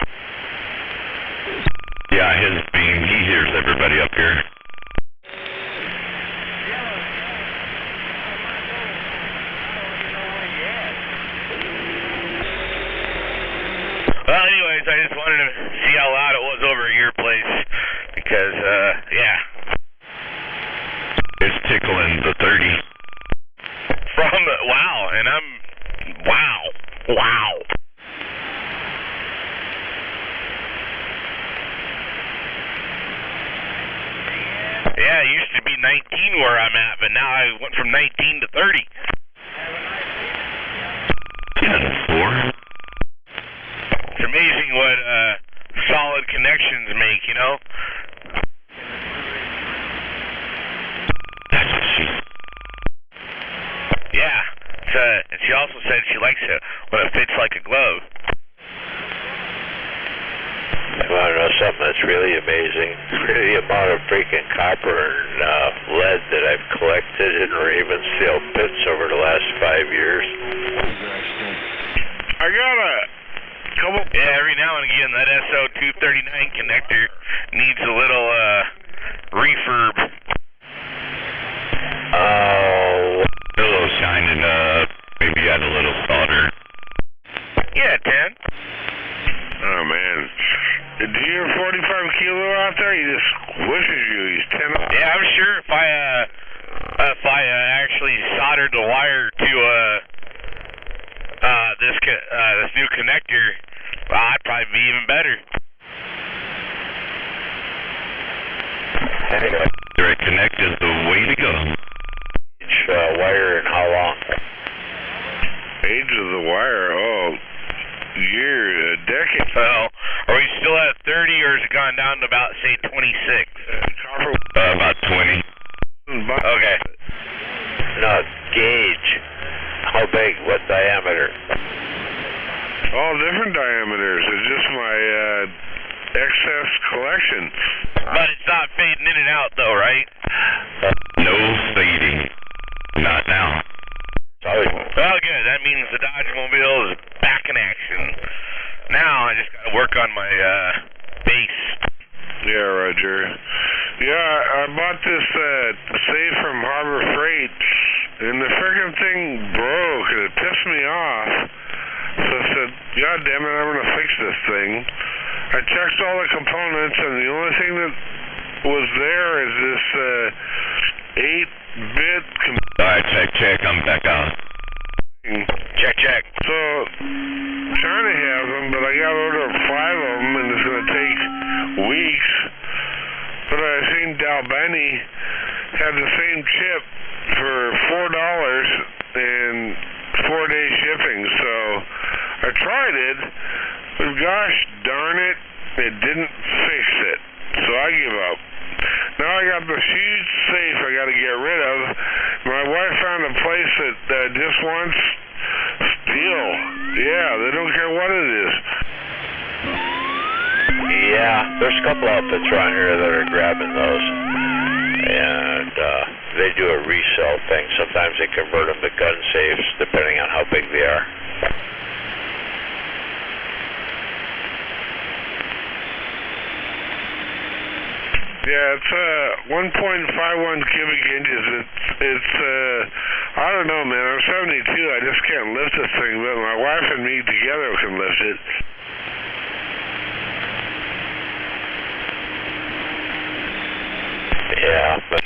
Yeah, his beam, he hears everybody up here. Well, anyways, I just wanted to see how loud it was over at your place, because, yeah. It's tickling the 30. Wow, and I'm, wow. Yeah, it used to be 19 where I'm at, but now I went from 19 to 30. 10-4. It's amazing what solid connections make, you know? That's what she... Yeah. And she also said she likes it when it fits like a glove. You want to know something that's really amazing? The amount of freaking copper and lead that I've collected in Ravensdale pits over the last 5 years. I got a couple. Yeah, every now and again that SO239 connector needs a little refurb. Oh. A little shining up. Maybe add a little solder. Yeah, 10. Oh, man. Did you hear 45 kilo out there? He just squishes you. He's 10 up. Yeah, I'm sure if I actually soldered the wire to this new connector, I'd probably be even better. Anyway, Direct connect is the way to go. each wire and how long? Age of the wire. Oh, year, a decade. Well, are we still at 30, or has it gone down to about, say, 26? Copper. About 20. Okay. No, gauge All different diameters. It's just my excess collection. But it's not fading in and out, though, right? No fading. Not now. Well, good. That means the Dodge Mobile is back in action. Now I just got to work on my base. Yeah, Roger. Yeah, I bought this safe from Harbor Freight, and the freaking thing broke, and it pissed me off. So I said, God damn it, I'm going to fix this thing. I checked all the components, and the only thing that was there is this 8-bit Alright, check, I'm back out. Check. So, trying to have them, but I got to order 5 of them, and it's going to take weeks. But I seen Dalbany had the same chip for $4 and 4-day shipping. So I tried it, but gosh darn it, it didn't fix it. So I give up. Now I got this huge safe I got to get rid of. My wife found a place that just wants steel. Yeah, they don't care what it is. Yeah, there's a couple outfits around here that are grabbing those, and they do a resell thing. Sometimes they convert them to gun safes, depending on how big they are. Yeah, it's 1.51 cubic inches. It's I don't know, man. I'm 72. I just can't lift this thing, but my wife and me together can lift it. Yeah, but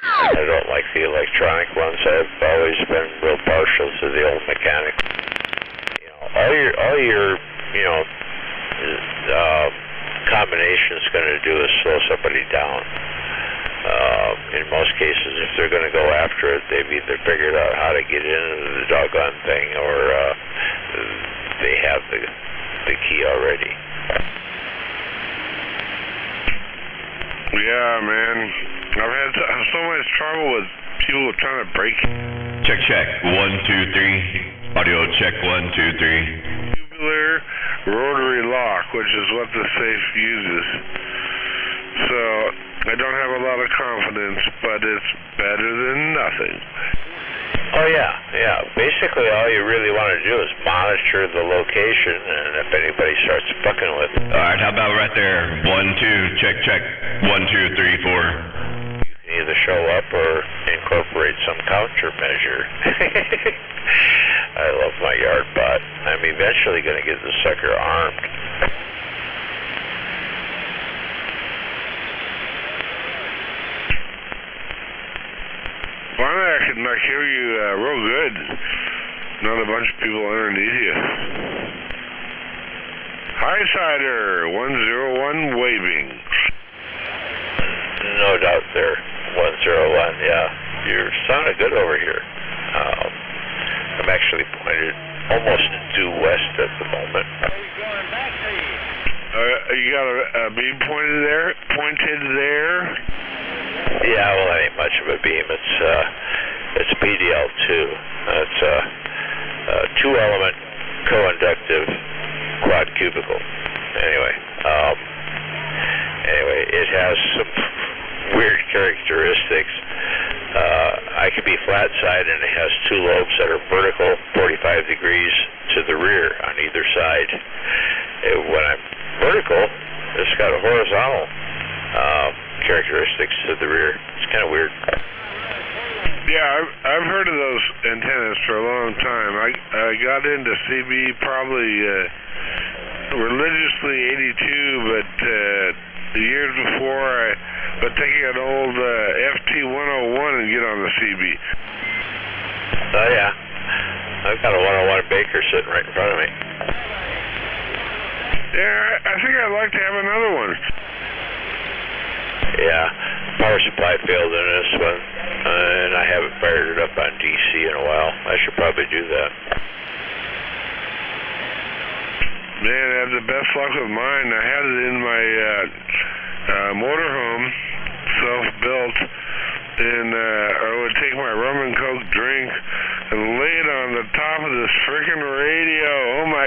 I don't like the electronic ones. I've always been real partial to the old mechanic. You know, all your combination's going to do is slow somebody down. In most cases, if they're going to go after it, they've either figured out how to get into the doggone thing, or they have the key already. Yeah, man. I've had so much trouble with people trying to break it. Check. 1, 2, 3. Audio check. 1, 2, 3. Tubular rotary lock, which is what the safe uses. So I don't have a lot of confidence, but it's better than nothing. Oh yeah. Basically, all you really want to do is monitor the location, and if anybody starts fucking with it. Alright, how about right there? 1, 2, check. 1, 2, 3, 4. You can either show up or incorporate some countermeasure. I love my yard bot. I'm eventually going to get the sucker armed. Finally, I can hear you real good. Not a bunch of people underneath you. Highsider 101 waving. No doubt there. 101, yeah. You're sounding good over here. I'm actually pointed almost due west at the moment. You got a beam pointed there? Yeah, well, that ain't much of a beam. It's PDL2. It's a 2-element co-inductive quad cubicle. Anyway, it has some weird characteristics. I can be flat side, and it has 2 lobes that are vertical, 45 degrees to the rear on either side. When I'm vertical, it's got a horizontal characteristics to the rear. It's kind of weird. Yeah, I've heard of those antennas for a long time. I got into CB probably religiously 82, but the years before I would take an old FT101 and get on the CB. Oh yeah, I've got a 101 Baker sitting right in front of me. Yeah, I think I'd like to have another one. Yeah, power supply failed in this one, and I haven't fired it up on DC in a while. I should probably do that. Man, I had the best luck with mine. I had it in my motorhome, self-built, and I would take my rum and coke drink and lay it on the top of this freaking radio. Oh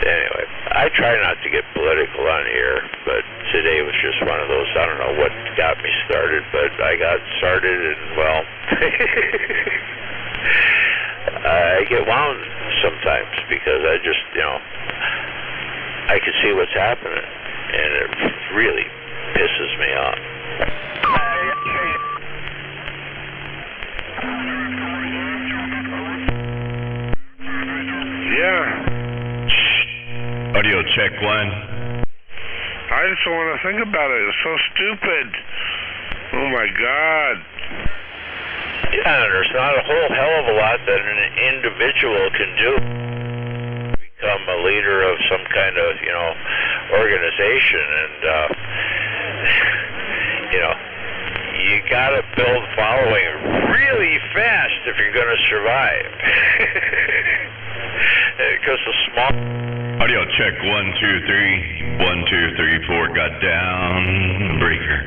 Anyway, I try not to get political on here, but today was just one of those. I don't know what got me started, but I got started, and well, I get wound sometimes because I just, I can see what's happening, and it really pisses me off. Yeah. Audio check 1. I just don't want to think about it. It's so stupid. Oh my God. Yeah, there's not a whole hell of a lot that an individual can do to become a leader of some kind of, organization, and you gotta build following really fast if you're gonna survive. Because the small. Audio check 1, 2, 3. 1, 2, 3, 4. Got down. Breaker.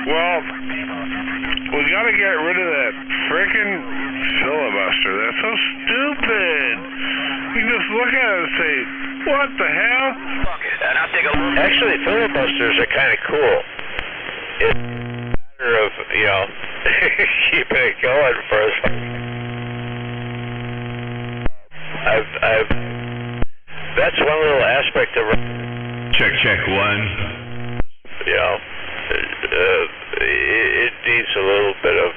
Well, we gotta get rid of that frickin' filibuster. That's so stupid. You just look at it and say, what the hell? Actually, filibusters are kind of cool. It's a matter of, keeping it going for us. That's one little aspect of. Check 1. It needs a little bit of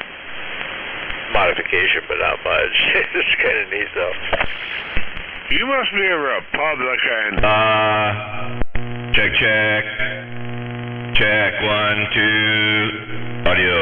modification, but not much. It's kind of neat, though. You must be a Republican. Check. Check 1, 2. Audio.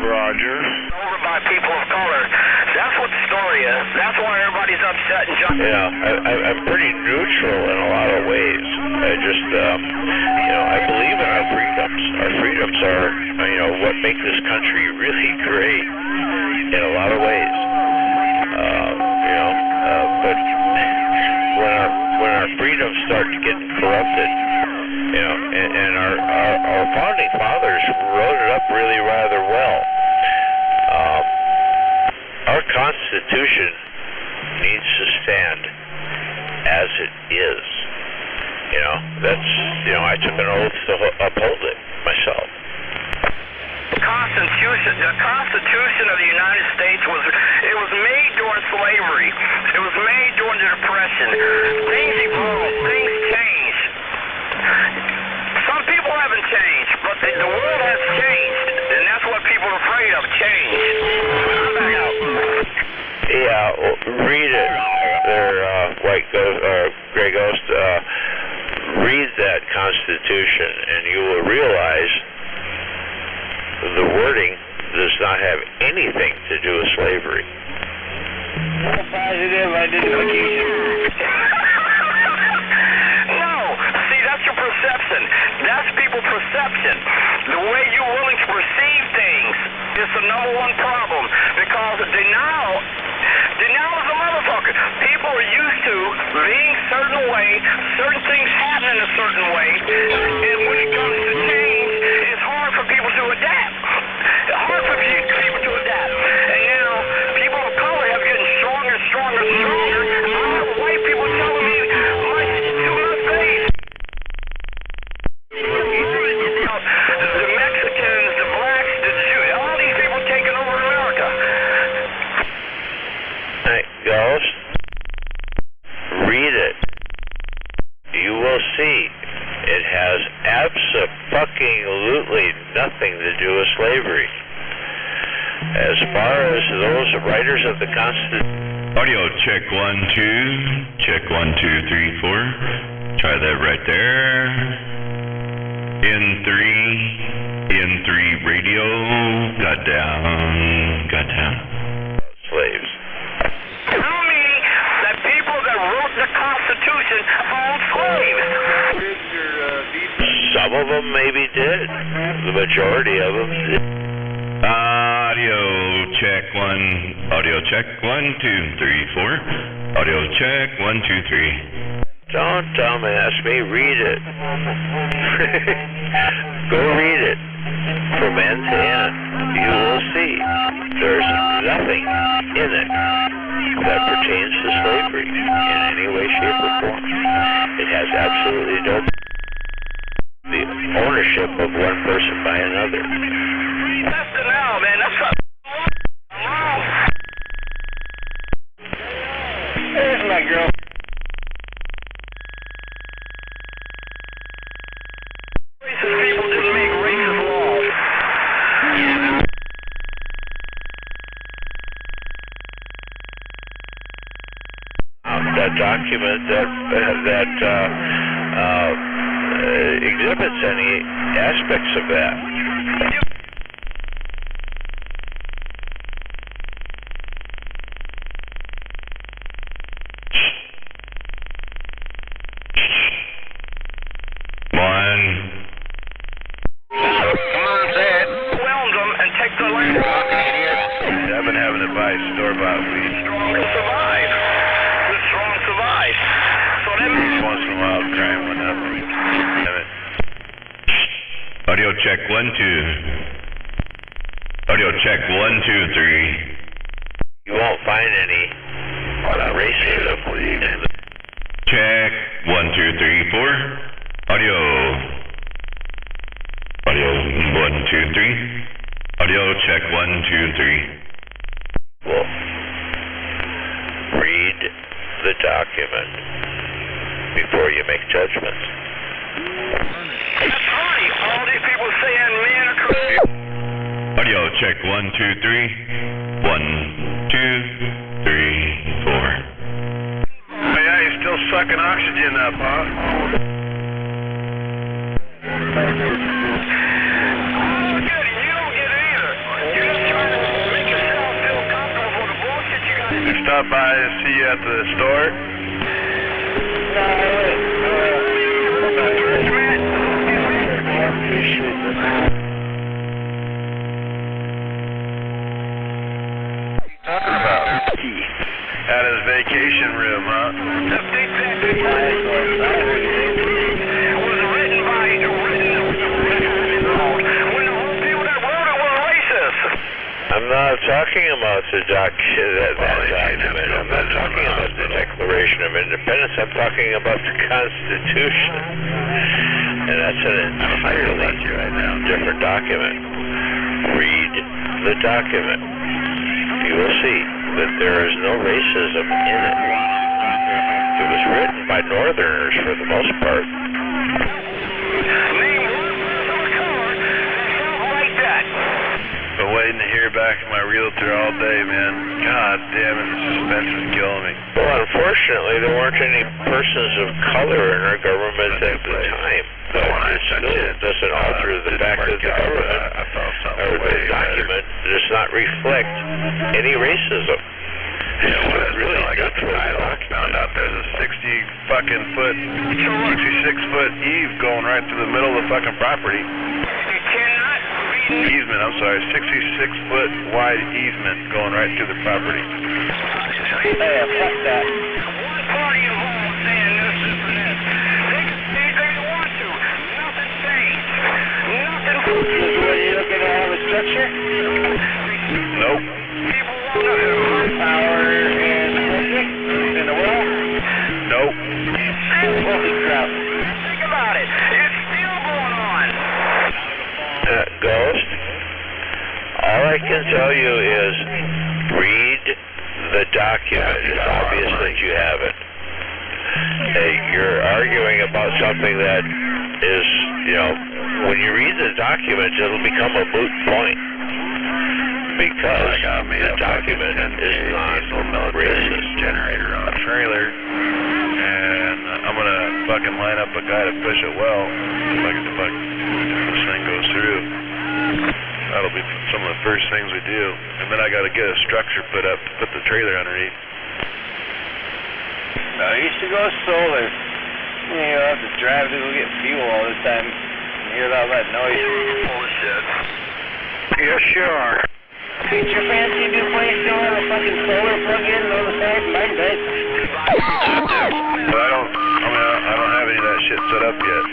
Roger. Over by people of color. That's what the story is. That's why everybody's upset and jumping. I'm pretty neutral in a lot of ways. I just, I believe in our freedoms. Our freedoms are, what make this country really great in a lot of ways. But when our freedoms start getting corrupted, and our founding fathers wrote it up really rather well. Our Constitution needs to stand as it is. I took an oath to uphold it myself. The Constitution of the United States was made during slavery. It was made during the Depression. Things evolved. Things changed. Some people haven't changed, but the world has changed, and that's what people are afraid of, change. I'm back out. Yeah, read it there, White Ghost, Gray Ghost. Read that Constitution, and you will realize the wording does not have anything to do with slavery. Positive identification. No, see, that's your perception. That's people's perception. The way you're willing to perceive things is the number one problem, because denial is a motherfucker. People are used to being a certain way, certain things happen in a certain way, and when it comes to change, it's hard for people to adapt. It's hard for people to adapt. And now, people of color have gotten stronger. I have white people telling me to my face. The Mexicans, the blacks, the Jews, all these people taking over America. Hey, Ghost, read it. You will see it has abso-fucking-lutely nothing to do with slavery. As far as those writers of the Constitution. Audio check 1, 2. Check 1, 2, 3, 4. Try that right there. In 3 radio. Got down. Slaves. Tell me that people that wrote the Constitution owned slaves. Some of them maybe did. The majority of them did. Audio check 1. Audio check 1, 2, 3, 4. Audio check 1, 2, 3. Don't dumbass me. Read it. Go read it from end to end. You will see there's nothing in it that pertains to slavery in any way, shape, or form. It has absolutely no the ownership of one person by another. That's the now, man. That's not wrong. There's my girl. Racist people just make racist laws. That document that exhibits any aspects of that. Whelm them and take the land. I've been having to buy store-bought weed. Strong will survive. The strong survive. So that means Once in a while, crime went up. Damn it. Audio check 1, 2. Audio check 1, 2, 3. You won't find any racism. Check 1, 2, 3, 4. Audio. Audio 1, 2, 3. Audio check 1, 2, 3. Well, read the document before you make judgments. that's funny. All these people saying men are corrupt. Audio check 1, 2, 3. 1, 2, 3, 4. Oh, yeah, you're still sucking oxygen up, huh? Stop by and see you at the store. Talking about at his vacation room, huh? It was written by when the whole people that wrote it were racist. I'm not talking about the document. I'm not talking about the Declaration of Independence. I'm talking about the Constitution. And that's an entirely different document. Read the document. You will see that there is no racism in it. It was written by Northerners for the most part. Been waiting to hear back from my realtor all day, man. God damn it, the suspense is killing me. Well, unfortunately, there weren't any persons of color in our government at the time. But it still doesn't alter the fact that the government, or the document, does not reflect any racism. Yeah, well, that's really I got the dialogue. Found out there's a 66-foot eave going right through the middle of the fucking property. Easement, I'm sorry, 66-foot wide easement going right through the property. Hey, fuck that. One party involved saying this and this. They can say anything they want to. Nothing changed. Nothing. Are you looking to have a structure? Nope. People want to Power and electric in the well? Nope. Holy crap. think about it. It's still going on. Ghost, all I can tell you is read the document. It's obvious that you haven't. You're arguing about something that is, when you read the document, it'll become a moot point. Because the document is not racist. Generator on a trailer, and I'm gonna fucking line up a guy to push it well. If this thing goes through, that'll be some of the first things we do. And then I gotta get a structure put up to put the trailer underneath. You should go solar. You don't have to drive to go get fuel all the time. You hear all that noise. Bullshit. Yes, sure. Ain't your fancy new place still have a fucking solar plug-in on the side? Mine does. But I don't have any of that shit set up yet.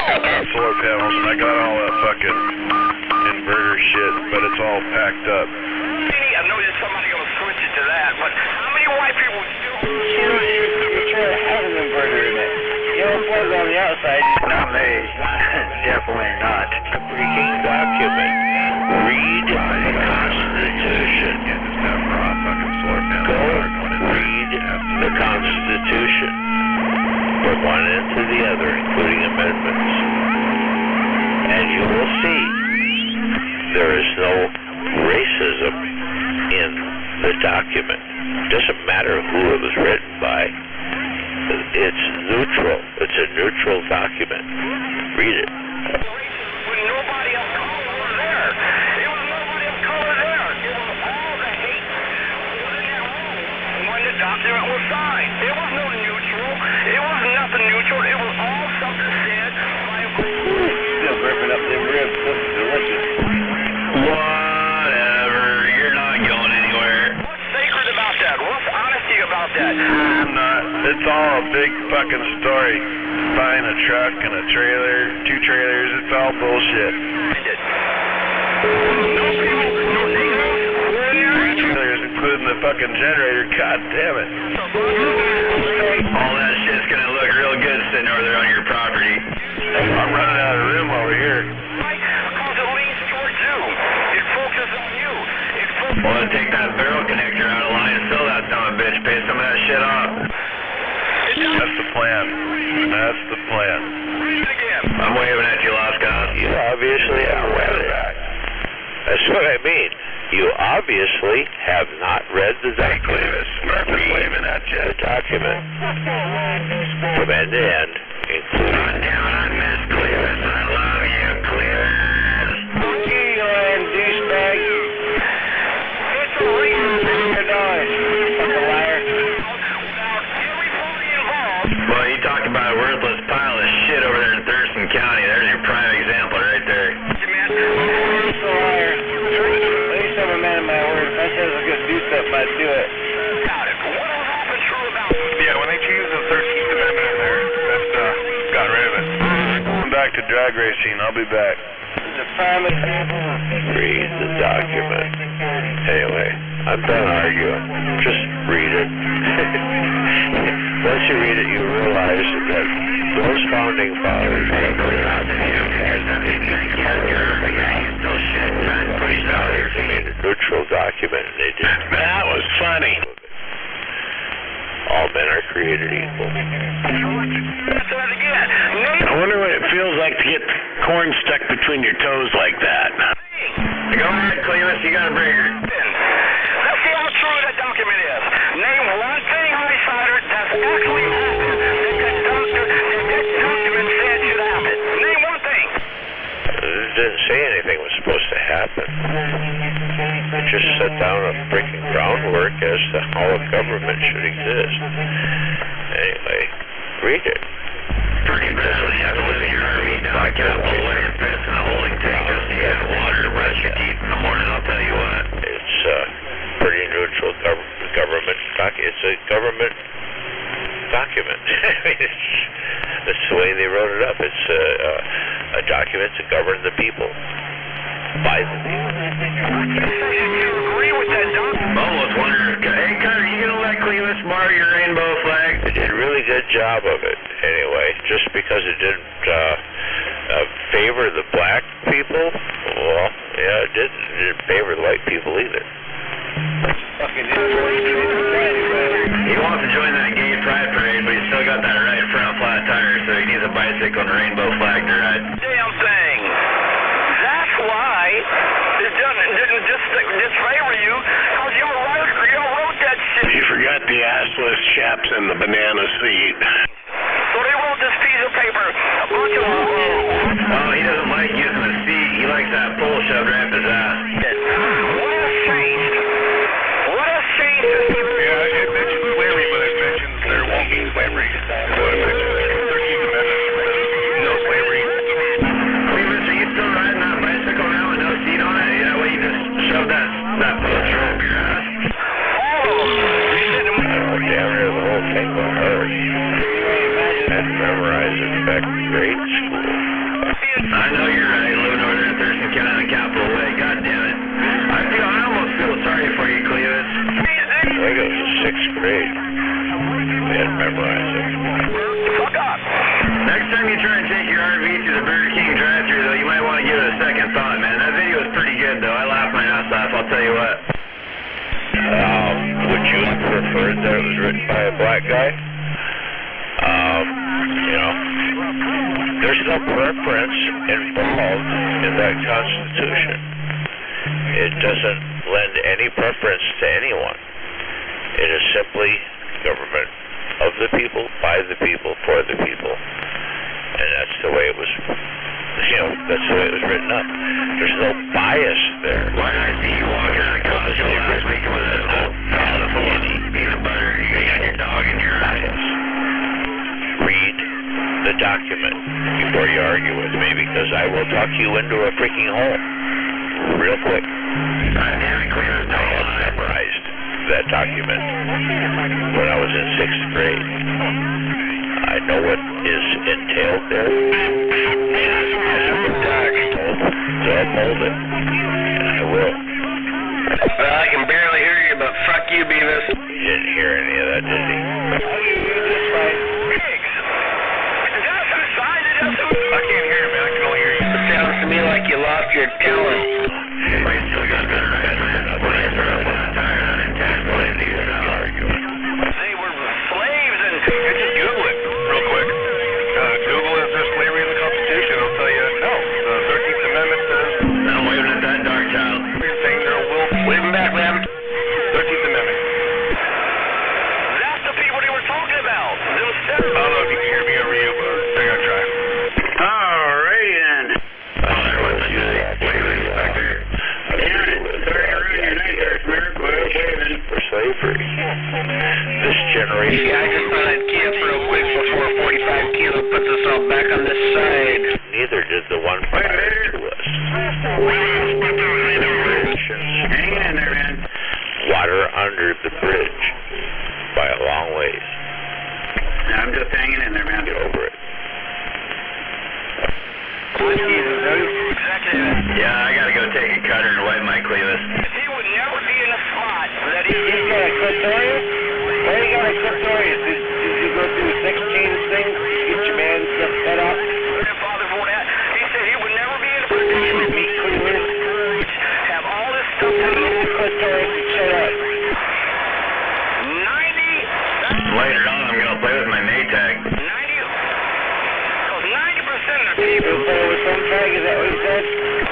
I got solar panels and I got all that fucking inverter shit, but it's all packed up. I know there's somebody gonna switch it to that, but how many white people still has an inverter in it? You know, it plugs on the outside. Not me. Definitely not. A freaking document. Read the Constitution. Go read the Constitution. From one end to the other, including amendments. And you will see there is no racism in the document. It doesn't matter who it was written by. It's neutral. It's a neutral document. Read it. when nobody of color was there. It was nobody of color there. It was all the hate was in that room when the document was signed. It was no neutral. It was nothing neutral. It was all something said by a still ripping up them ribs. Looks delicious. Whatever. You're not going anywhere. What's sacred about that? What's honesty about that? I'm not. It's all a big fucking story. Buying a truck and a trailer, 2 trailers, it's all bullshit. Trailers, including the fucking generator, god damn it. All that shit's gonna look real good sitting over there on your property. I'm running out of room over here. Because it leans towards you. It focuses on you. Well, then take that barrel connector out of line and sell that son of a bitch. Pay some of that shit off. That's the plan. That's the plan. I'm waving at you, Alaska. You obviously haven't read it. That's what I mean. You obviously have not read the document. Waving at you. The document. From end to end, including... Down on Miss Clevis. I love you, Clevis. You lying douchebag. It's a reason you're doing. Fucking liar. Well, you talk about a worthless pile of shit over there in Thurston County. There's your prime example right there. It's a liar. At least I'm a man of my word. If I said I was going to do something, I'd do it. Yeah, when they changed the 13th Amendment in there, that's, got rid of it. I'm back to drag racing. I'll be back. It's a prime example. Read the document. Anyway, I'm done arguing. Just read it. Once you read it, you realize that those founding fathers made a neutral document, and they did. That was funny. All men are created equal. I wonder what it feels like to get corn stuck between your toes like that. Go ahead, Clevis. You got a breaker. Let's see how true that document is. Name one thing, Highsider, that's actually happened that document said should happen. Name one thing. It didn't say anything was supposed to happen. It just set down a freaking groundwork as to how a government should exist. Anyway, read it. Pretty badly, you have to live in your RV now. I got a whole layer fence and a holding tank just to get water to brush your teeth in the morning, I'll tell you what. It's pretty neutral government. It's a government document. I mean, that's the way they wrote it up. It's a document to govern the people. By the people. You agree with that document? Almost wonder, hey, Carter, you gonna let Clevis borrow your rainbow flag? It did a really good job of it, anyway. Just because it didn't favor the black people, well, yeah, it didn't favor the white people either. He wants to join that gay pride parade, but he's still got that right front flat tire, so he needs a bicycle and a rainbow flag to ride. Damn thing. That's why it didn't disfavor you, because you wrote that shit. You forgot the assless chaps in the banana seat. So they wrote this piece of paper, a bunch of Oh, he doesn't like using the seat. He likes that pole shoved right up his ass. What has changed? What has changed? Yeah, it mentions slavery, but it mentions there won't be slavery. So it mentions the 13th Amendment. No slavery. Clevis, are you still riding that bicycle now with no seat on it? Yeah, well, you just shoved that 6th grade. We had to memorize it. Fuck up. Next time you try and take your RV to the Burger King drive-thru, though, you might want to give it a second thought, man. That video was pretty good, though. I laughed my ass off, I'll tell you what. Would you have preferred that it was written by a black guy? You know, there's no preference involved in that Constitution. It doesn't lend any preference to anyone. It is simply government of the people, by the people, for the people. And that's the way it was, you know, that's the way it was written up. There's no bias there. Why did I see you walking out of Costco last week with a whole pallet of peanut butter? You got your dog in your eyes. Read the document before you argue with me, because I will talk you into a freaking hole real quick. I had memorized that document when I was in 6th grade. I know what is entailed there. So I'll mold it, and I will. Well, I can barely hear you, but fuck you, Beavis. He didn't hear any of that, did he? I can't hear you, man. I can only hear you. It sounds to me like you lost your talent. I still got better at it. They were slaves and... Just Google it real quick. Google, is there slavery in the Constitution? It'll tell you no. The 13th Amendment says... I'm waving at that dark child. Saying there will... Wave him back, man. 13th Amendment. That's the people they were talking about. Themselves. I don't know if you can hear me over you, but I gotta try. Alrighty then. For slavery. This generation... Yeah, I just thought I'd camp real quick before 45 Kilo put us all back on this side. Neither did the one prior to us. Hang in there, man. Water under the bridge by a long ways. I'm just hanging in there, man. Get over it. Yeah, I gotta go take a cutter and wipe my clevis. He would never be in a spot that he... He's got a clitorius? Where you got a clitorius? Did you go through 16 things? Get your man set up? Grandfather for that. He said he would never be in a position to meet cleavage. Have all this stuff... Clitoris and shut up. 90... Later on, I'm gonna play with my Maytag. 90... Because 90% of the people... Play with some tag, is that what you said?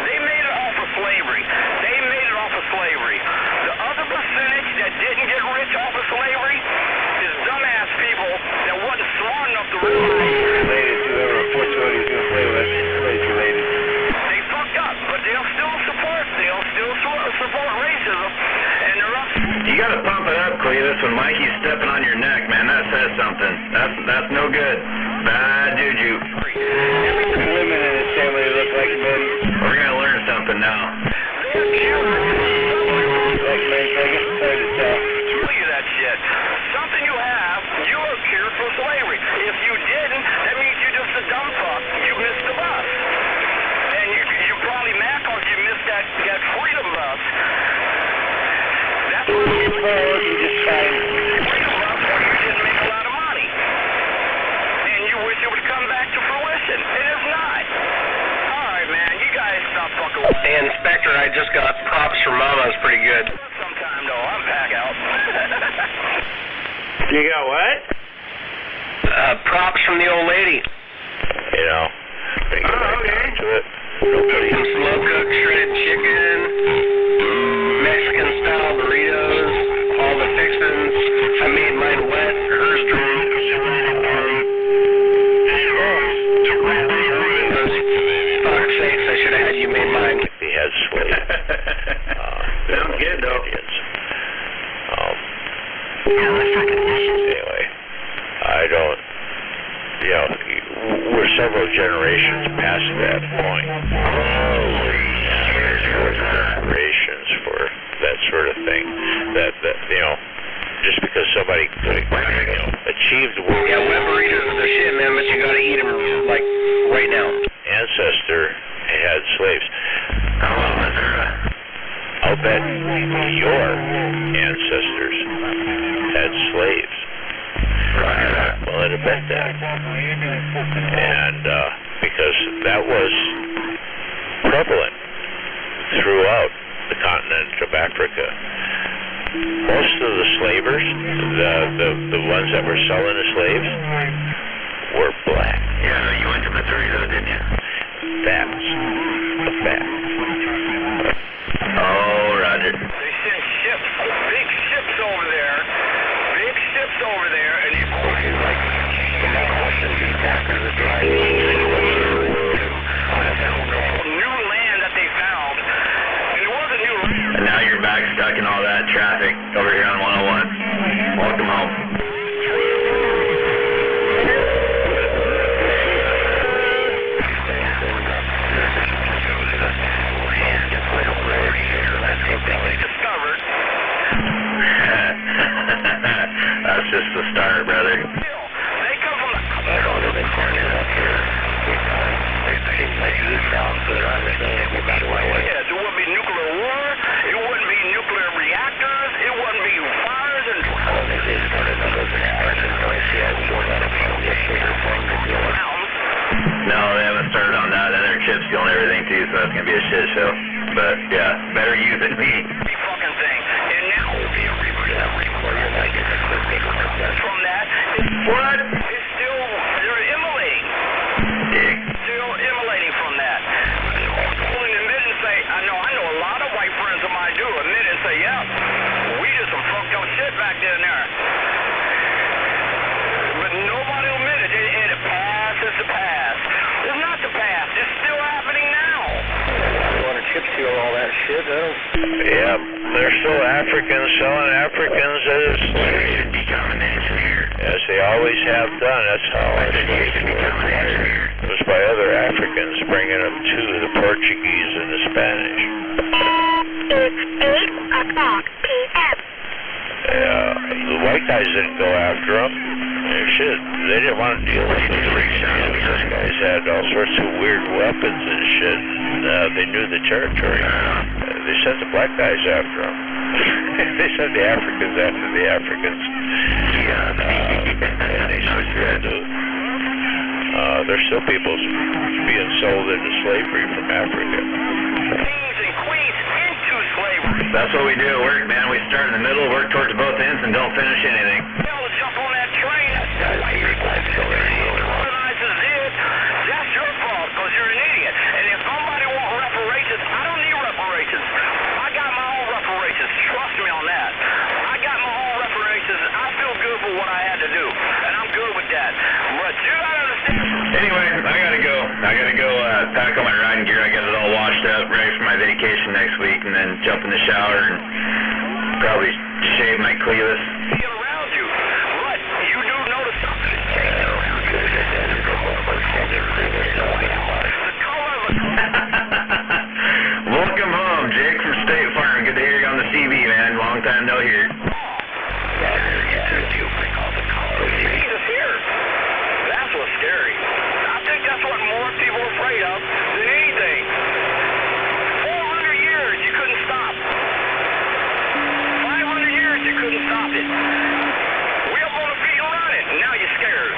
They made it off of slavery. They made it off of slavery. The other percentage that didn't get rich off of slavery is dumbass people that wasn't smart enough to realize... Related to whoever reports what he's gonna play with. Everybody's related. They fucked up, but they'll still support racism, and they're up... You gotta pump it up, Clevis, when Mikey's stepping on your neck, man. That says something. That's no good. Bad juju. Women in his family look like men. We're gonna learn something now. Like men, I guess it's hard to tell. Tell you that shit. Something you have, you are cured from slavery. If you didn't, that means you're just a dumb fuck. You missed the bus. And you probably mad because you missed that freedom bus. That's what you just fine. Freedom bus where you didn't make a lot of money. And you wish it would come back to fruition. It is not. Alright, man, you guys stop fucking with me. Hey, Inspector, I just got props from Mama. It's pretty good. Sometime, though, I'm back out. You got what? Props from the old lady. You know, bring it right down to it. Nobody... Some slow-cooked shredded chicken, Mexican-style burritos, all the fixins. I made mine wet, hers dry. Fuck's sakes, I should have had you made mine. He has slaves. Sounds good, though. Anyway, I don't, you know, we're several generations past that point. Generations for that sort of thing. That you know, just because somebody could have, achieved the world. Yeah, wet burritos are the shit, man, but you gotta eat them, like, right now. Ancestor had slaves. I'll bet your ancestors had slaves. Willing to bet that. And because that was prevalent throughout the continent of Africa. Most of the slavers, the ones that were selling the slaves, were black. Yeah, you went to Missouri though, didn't you? That's a fact. Oh, Roger. They send ships, big ships over there, and you new land that they found, and it wasn't new land. And now you're back stuck in all that traffic over here on 101. Welcome home. Discovered. That's just the start, brother. They come from Yes, it wouldn't be nuclear war, it wouldn't be nuclear reactors, it wouldn't be fires and No, they haven't started on that. And their chip stealing everything too, so that's gonna be a shit show. But yeah, better you than me. fucking thing. And now from that, What? it's still they're immolating. Dick. Still immolating from that. Willing to admit and say, I know a lot of white friends of mine do admit and say, yeah, we did some fucked up shit back there. But nobody will admit it. And the past is the past. It's not the past. It's still happening now. You want to chip seal all that shit, though? Yeah, they're still Africans selling Africans as slaves. As they always have done. That's how our slaves were. It was by other Africans bringing them to the Portuguese and the Spanish. It's 8 o'clock p.m. The white guys didn't go after them. Shit, they didn't want to deal with them. Those guys had all sorts of weird weapons and shit. They knew the territory. They sent the black guys after them. They sent the Africans after the Africans. There's still people being sold into slavery from Africa. Kings and queens into slavery. That's what we do at work, man. We start in the middle, work towards both ends, and don't finish anything. Hell, jump on that train. Organizes it. That's your fault, because you're an idiot. And if somebody wants reparations, I don't need reparations. I got my own reparations. Trust me on that. I got my own reparations. I feel good for what I had to do, and I'm good with that. But you gotta understand. Anyway, I gotta go. Pack all my riding gear. I got it all washed up, ready for my vacation next week, and then jump in the shower and probably shave my clevis. Feel around you. But you do notice something. Welcome home, Jake from State Farm. Good to hear you on the CB, man. Long time no hear. Jesus here. That's what's scary. I think that's what more people are afraid of than anything. 400 years you couldn't stop. 500 years you couldn't stop it. We up on the feet and running, and now you're scared.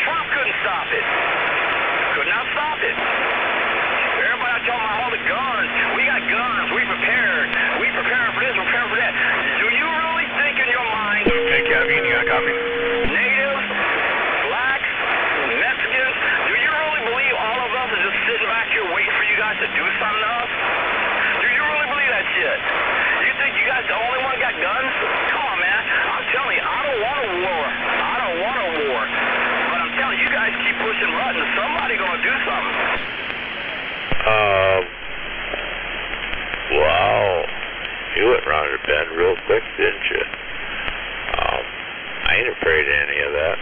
Trump couldn't stop it. Could not stop it. Everybody talking about all the guns. We got guns. We prepared. We preparing for this. We're preparing for that. Do you really think in your mind? Hey, Kevin, you got coffee? Natives, blacks, Mexicans, do you really believe all of us are just sitting back here waiting for you guys to do something to us? Do you really believe that shit? You think you guys the only one got guns? Come on, man. I'm telling you, I don't want a war. I don't want a war. But I'm telling you, you guys keep pushing buttons. Somebody gonna do something. Wow. You went around the bend real quick, didn't you? I ain't afraid of any of that.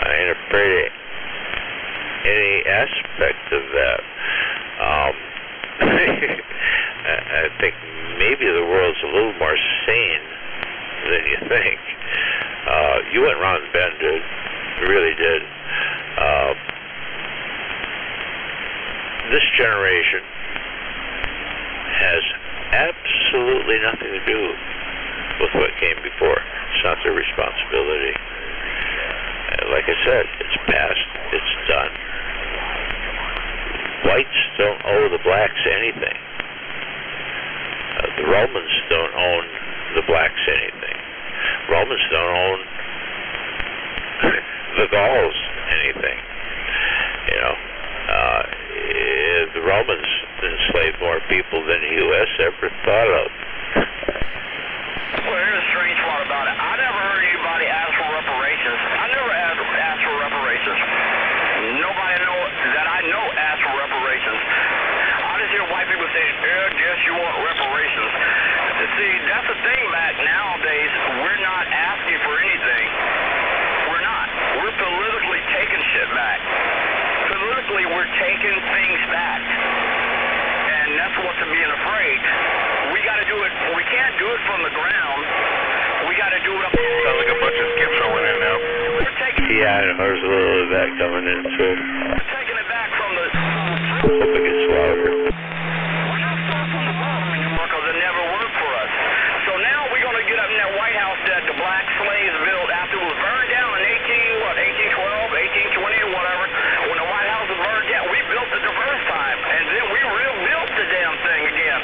I ain't afraid of any aspect of that. I think maybe the world's a little more sane than you think. You went around the bend, dude. You really did. This generation has absolutely nothing to do with what came before. It's not their responsibility. Like I said, it's past, it's done. Whites don't owe the blacks anything. The Romans don't own the blacks anything. Romans don't own the Gauls anything. You know, the Romans enslaved more people than the U.S. ever thought of. Well, here's a strange part about it. I never heard anybody ask for reparations. I never asked for reparations. Nobody that I know asked for reparations. I just hear white people saying, yes, you want reparations. See, that's the thing back nowadays. We're not asking for anything. We're not. We're politically taking shit back. Politically, we're taking things back. And that's what's being afraid. We got to do it. We can't do it from the ground. We got to do it up. Sounds like a bunch of skips rolling in now. We're taking. Yeah, there's a little of that coming in too. We're taking it back from the. Hope it gets louder. We're not starting from the bottom anymore because it never worked for us. So now we're going to get up in that White House that the black slaves built after it was burned down in 1812, 1820 or whatever. When the White House was burned down, we built it the first time, and then we rebuilt the damn thing again.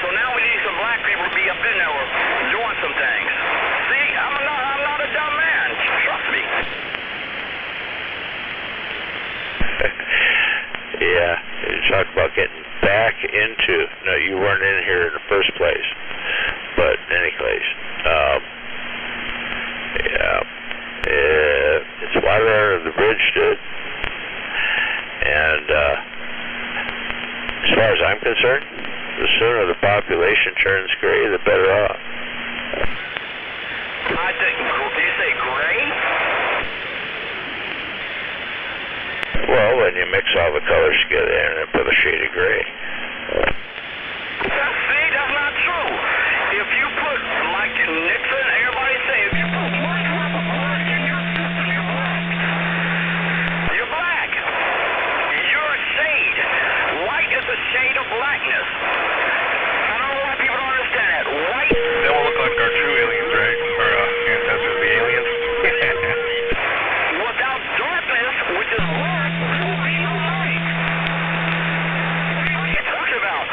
So now we need some black people to be up in there doing some things. See, I'm not a dumb man. Trust me. Yeah, you talk about getting back into. No, you weren't in here in the first place. But in any case, it's water under the bridge, dude. And as far as I'm concerned, the sooner the population turns gray, the better off. I think. Do you say gray? Well, when you mix all the colors together and then put a shade of gray. See, that's not true. If you put, like Nixon, everybody say, if you put one drop of blood in your system, you're black. You're black. You're a shade. White is a shade of blackness. I don't know why people don't understand that. White. They won't look like our true aliens, right? Our ancestors, the aliens. Without darkness, which is black, there will be no light. What are you talking about?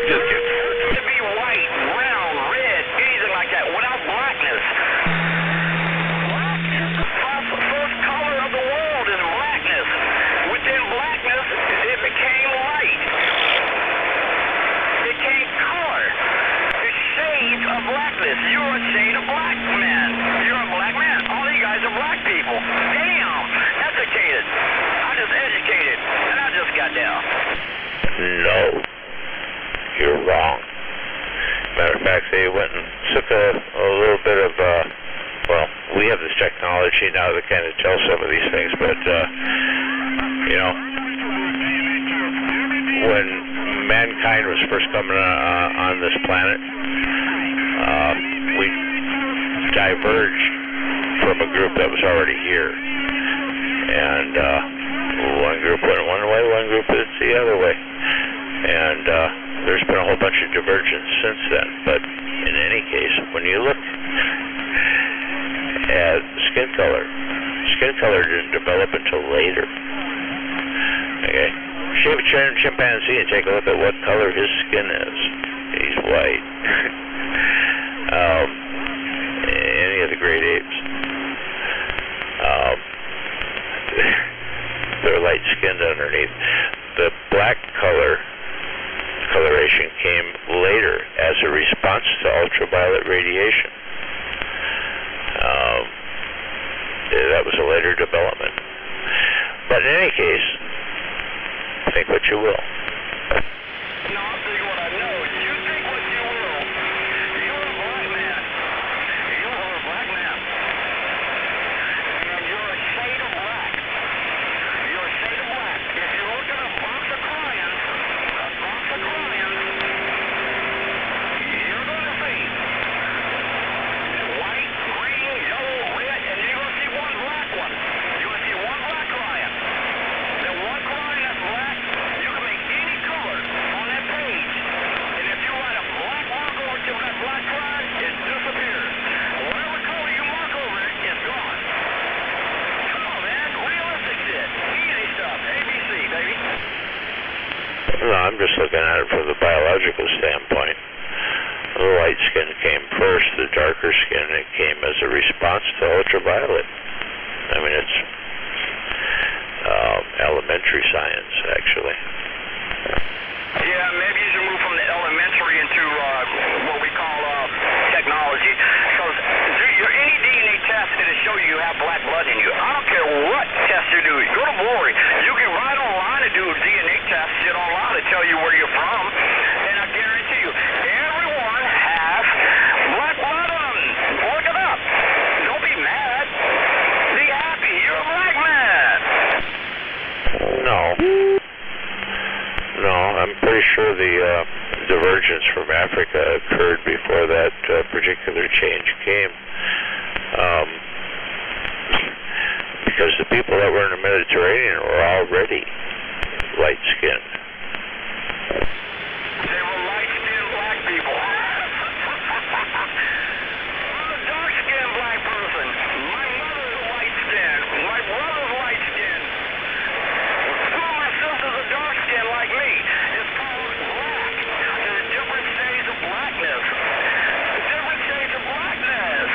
Just kidding. To be white, brown, red, anything like that, without blackness. The first color of the world is blackness. Within blackness, it became light. It became color. The shades of blackness. You're a shade of black man. You're a black man. All you guys are black people. Damn. Educated. I just educated. And I just got down. No. You're wrong. Matter of fact, they went and took a little bit of, well, we have this technology now that kind of tells some of these things, but, you know, when mankind was first coming on this planet, we diverged from a group that was already here. And one group went one way, one group went the other way. And there's been a whole bunch of divergence since then. But in any case, when you look at skin color didn't develop until later. Okay? Shave a chimpanzee and take a look at what color his skin is. He's white. Any of the great apes. They're light-skinned underneath. The black coloration came later as a response to ultraviolet radiation. That was a later development. But in any case, think what you will. No, I'll tell you what I know. You think what you will. You're a black man. You are a black man. And you're a shade of black. You're a shade of black. If you look at a box of crayons, you're going to see white, green, yellow, red, and you're going to see one black one. You're going to see one black crayon. That one crayon that's black, you can make any color on that page. from the biological standpoint, the light skin came first, the darker skin, it came as a response to ultraviolet. I mean, it's elementary science, actually. Yeah, maybe you should move from the elementary into what we call technology. Because any DNA test that'll show you have black blood in you. I don't care what test you do. Go to Glory. You can right online and do a DNA test, get online to tell you where you're from. And I guarantee you, everyone has black blood on them. Look it up. Don't be mad. Be happy. You're a black man. No, I'm pretty sure the divergence from Africa occurred before that particular change came. Because the people that were in the Mediterranean were already light-skinned. They were light-skinned black people. I'm a dark-skinned black person. My mother's light-skinned. My brother's light-skinned. Some of my sisters are dark-skinned like me. It's called black. There's different shades of blackness. Different shades of blackness.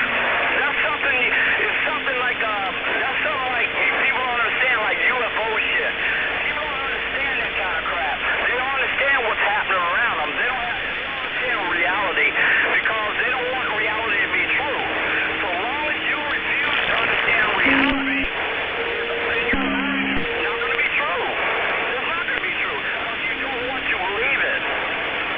That's something, it's something like, that's something like people don't understand, like UFO shit. People don't understand that kind of crap. They don't understand what's happening around them. They don't understand reality because they don't want reality to be true. So long as you refuse to understand reality, then your life is not going to be true. It's not going to be true because you don't want to believe it.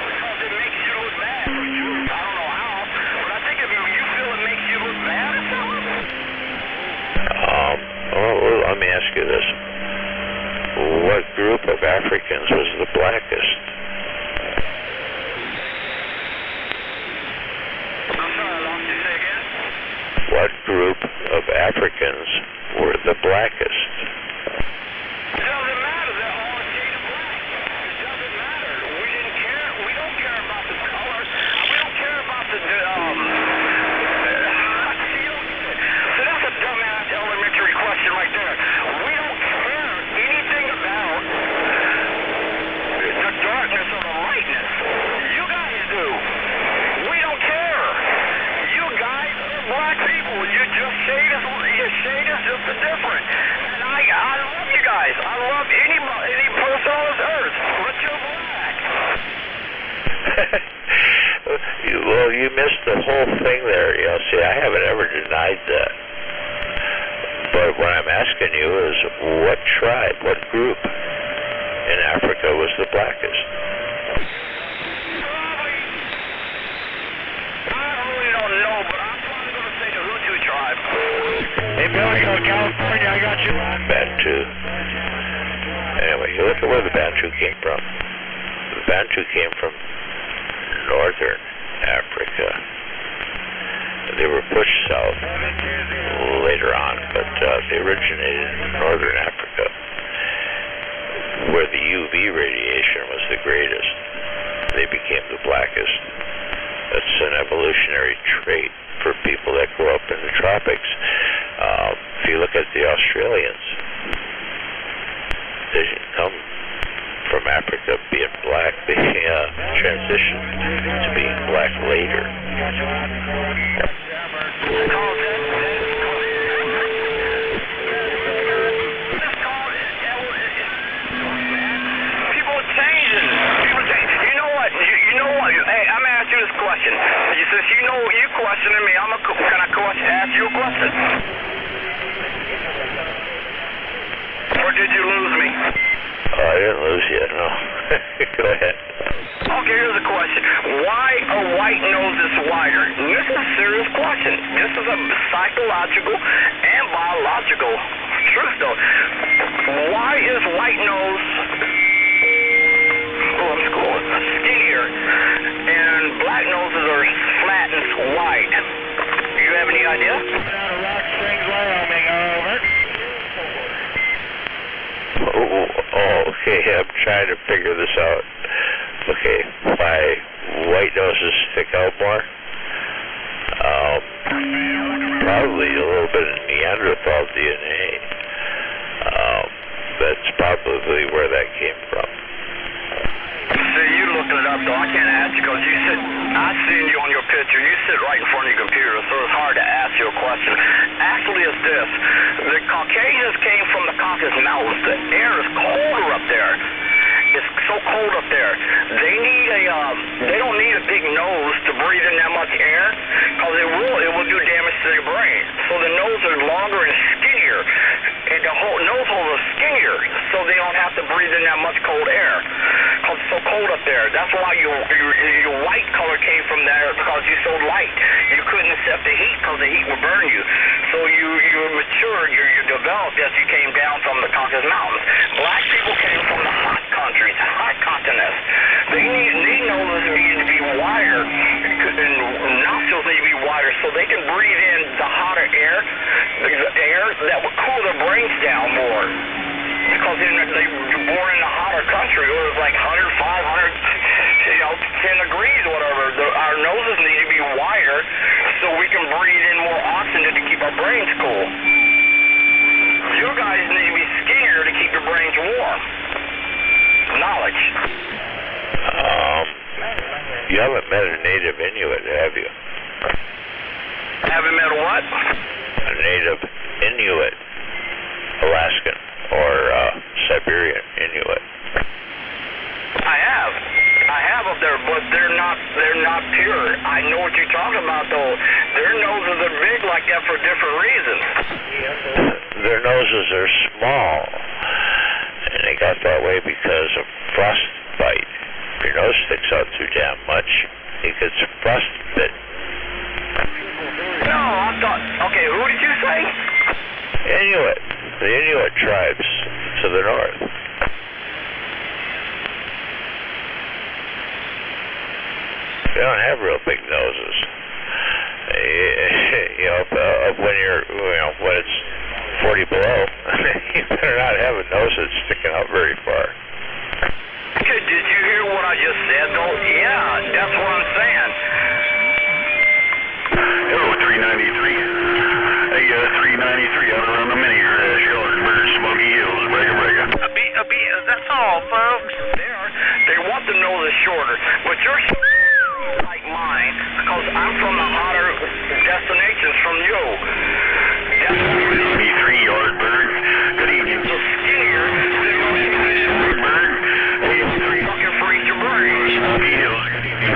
Because it makes you look bad. I don't know how, but I think if you feel it makes you look bad or something. Well, let me ask you this. What group of Africans was the blackest? I'm sorry, I lost you. Say again? What group of Africans were the blackest? It doesn't matter. They're all a shade of black. It doesn't matter. We didn't care. We don't care about the color. We don't care about the so that's a dumbass elementary question right there. We don't care anything about the darkness or the lightness. You guys do. We don't care. You guys are black people. Your shade is just different. And I love you guys. I love any person on this earth. But you're black. Well, you missed the whole thing there. You know, see, I haven't ever denied that. But what I'm asking you is, what tribe, what group in Africa was the blackest? I really don't know, but I'm probably going to say the Hutu tribe. Hey, Billy, California, I got you. Bantu. Anyway, you look at where the Bantu came from. The Bantu came from northern Africa. They were pushed south later on, but they originated in northern Africa, where the UV radiation was the greatest. They became the blackest. That's an evolutionary trait for people that grow up in the tropics. If you look at the Australians, they didn't come from Africa being black. They transitioned to being black later. Hey, I'm gonna ask you this question. Since you know you questioning me, can I ask you a question? Or did you lose me? I didn't lose you, no. Go ahead. Okay, here's a question. Why are white noses wider? This is a serious question. This is a psychological and biological truth, though. Why is white nose skinnier and black noses are flat and white? Do you have any idea? Out of Rock Springs, Wyoming, over. Okay, I'm trying to figure this out. Okay, why white noses stick out more? Probably a little bit of Neanderthal DNA. That's probably where that came from. So you looking it because you sit, I seen you on your picture, you sit right in front of your computer, so it's hard to ask you a question. Actually, it's this. The Caucasians came from the Caucasus Mountains. The air is colder up there. It's so cold up there. They need they don't need a big nose to breathe in that much air, because it will do damage to their brain. So the nose is longer and skinnier, and the whole nose hole is skinnier, so they don't have to breathe in that much cold air. Because it's so cold up there. That's why your white color came from there, because you're so light. You couldn't accept the heat, because the heat would burn you. So you matured, you developed as you came down from the Caucasus Mountains. Black people came from the hot countries, hot continents. They noses need to be wider, and nostrils need to be wider, so they can breathe in the hotter air, the air that would cool their brains down more. Because they were born in a hotter country, it was like 105, 10 degrees or whatever. Our noses need to be wider so we can breathe in more oxygen to keep our brains cool. You guys need to be skinnier to keep your brains warm. Knowledge. You haven't met a native Inuit, have you? Haven't met a what? A native Inuit, Alaskan or Siberian Inuit. I have up there, but they're not pure. I know what you're talking about, though. Their noses are big like that for different reasons. Their noses are small, and they got that way because of frostbite. If your nose sticks out too damn much, it gets frostbit. No, I thought. Okay, who did you say? Inuit, the Inuit tribes to the north. They don't have real big noses. When it's 40 below, you better not have a nose that's sticking out very far. Okay, did you hear what I just said, though? Yeah, that's what I'm saying. Hello, 393. Hey, 393 out around the mini Charlottesburg, Smoky Hills, Brega. That's all, folks. They want the noses shorter, but you're like mine, because I'm from the hotter destinations from you. 393 Yardbird. Good evening. So skinnier than Yardbird. looking for each brain. Smoky Hills.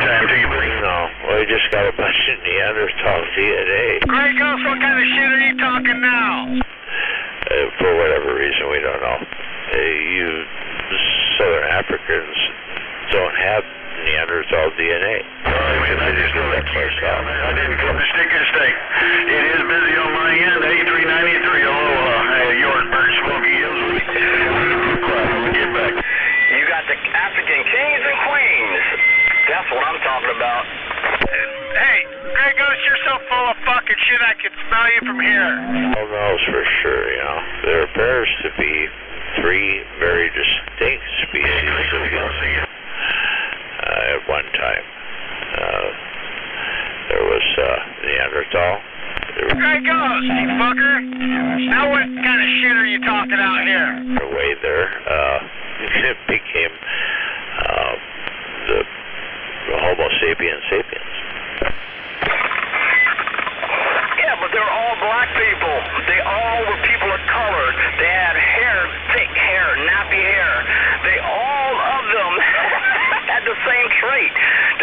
Time to you, buddy. No, we just got a bunch of Neanderthal DNA. Grey Ghost, what kind of shit are you talking now? For whatever reason, we don't know. You Southern Africans don't have Neanderthal DNA. I just know that close out. I didn't come to stick and stake. It is busy on my end. 393. Hello, Yardbird, Smoky Hills. Get back. You got the African kings and queens. That's what I'm talking about. Hey, Grey Ghost, you're so full of fucking shit I can smell you from here. Who knows for sure, There appears to be three very distinct species of humans at one time. There was Neanderthal. Grey Ghost, you fucker. Now what kind of shit are you talking out here? Way there, it became the Homo sapiens sapiens. Yeah, but they're all black people. They all were people of color. They had hair, thick hair, nappy hair. They all of them had the same trait,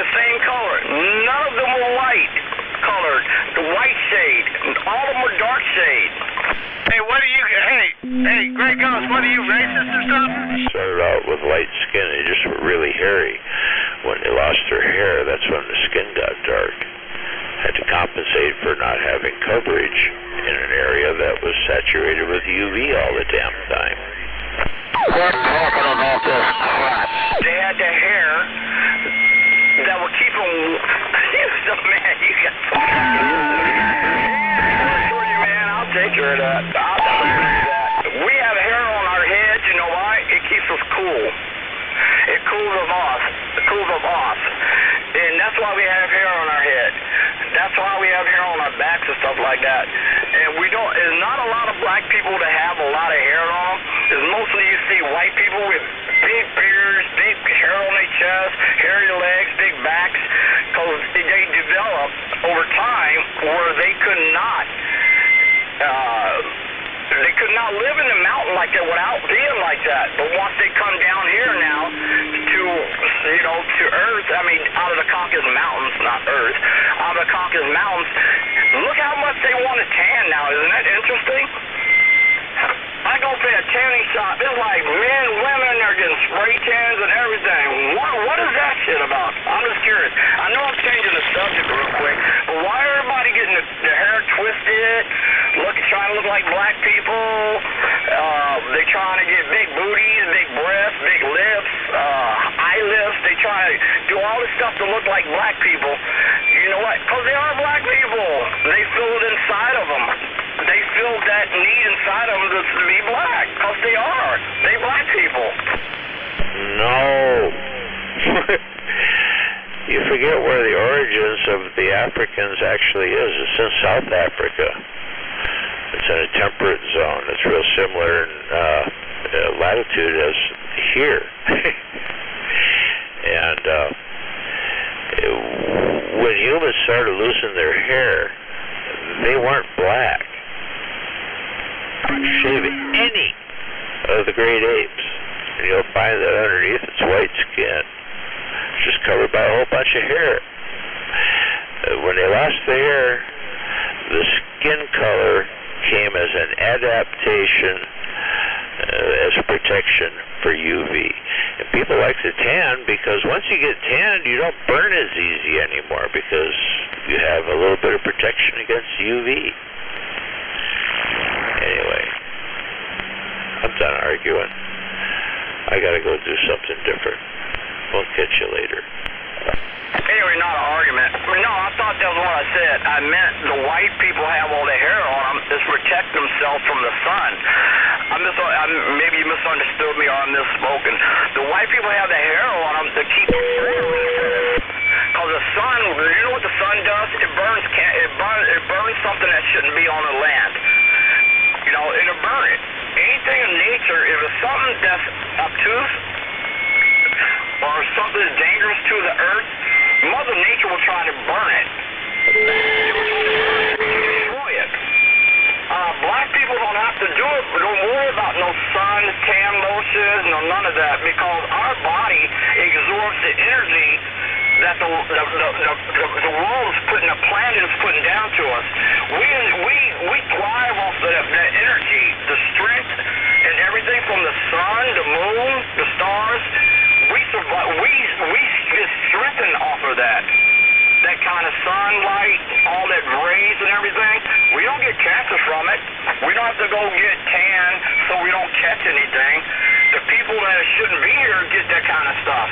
the same color. None of them were white colored. The white shade. All of them were dark shade. Hey, hey, Grey Ghost, what are you, racist or something? Started out with light skin. They just were really hairy. When they lost their hair, that's when the skin got dark. Had to compensate for not having coverage in an area that was saturated with UV all the damn time. We're talking about this crap. They had the hair that would keep them. Man, you got. Man, I'll take care of that. We have hair on our heads. You know why? It keeps us cool. It cools us off. And that's why we have hair on our head. That's why we have hair on our backs and stuff like that. And there's not a lot of black people that have a lot of hair on them. It's mostly you see white people with big beards, big hair on their chest, hairy legs, big backs. they could not live in the mountain like that without being like that. But once they come down here now to, to Earth, I mean, out of the Caucasus Mountains, not Earth, out of the Caucasus Mountains, look how much they want to tan now. Isn't that interesting? I go to a tanning shop. It's like men, women are getting spray tans and everything. What is that shit about? I'm just curious. I know I'm changing the subject real quick, but why are everybody getting the hair twisted, trying to look like black people? They trying to get big booties, big breasts, big lips, eye lifts. They try to do all this stuff to look like black people. You know what? Because they are black people. They feel it inside of them. They feel that need inside of them to be black, because they are. They black people. No. You forget where the origins of the Africans actually is. It's in South Africa. It's in a temperate zone. It's real similar in latitude as here. And when humans started losing their hair, they weren't black. Shave any of the great apes, and you'll find that underneath it's white skin. It's just covered by a whole bunch of hair. When they lost the hair, the skin color came as an adaptation, as a protection for UV. And people like to tan because once you get tanned, you don't burn as easy anymore because you have a little bit of protection against UV. Anyway, I'm done arguing. I gotta go do something different. We'll catch you later. Anyway, not an argument. No, I thought that was what I said. I meant the white people have all the hair on them to protect themselves from the sun. Maybe you misunderstood me or I misspoken. The white people have the hair on them to keep because the sun, you know what the sun does? It burns something that shouldn't be on the land. It'll burn it. Anything in nature, if it's something that's obtuse or something that's dangerous to the earth, Mother Nature will try to burn it. Destroy it. Black people don't have to do it. Don't worry about no sun, tan lotions, none of that, because our body absorbs the energy that the world is putting, the planet is putting down to us. We thrive off that energy, the strength, and everything from the sun, the moon, the stars. We survive. We get strengthened off of that. That kind of sunlight, all that rays and everything. We don't get cancer from it. We don't have to go get tan so we don't catch anything. The people that shouldn't be here get that kind of stuff.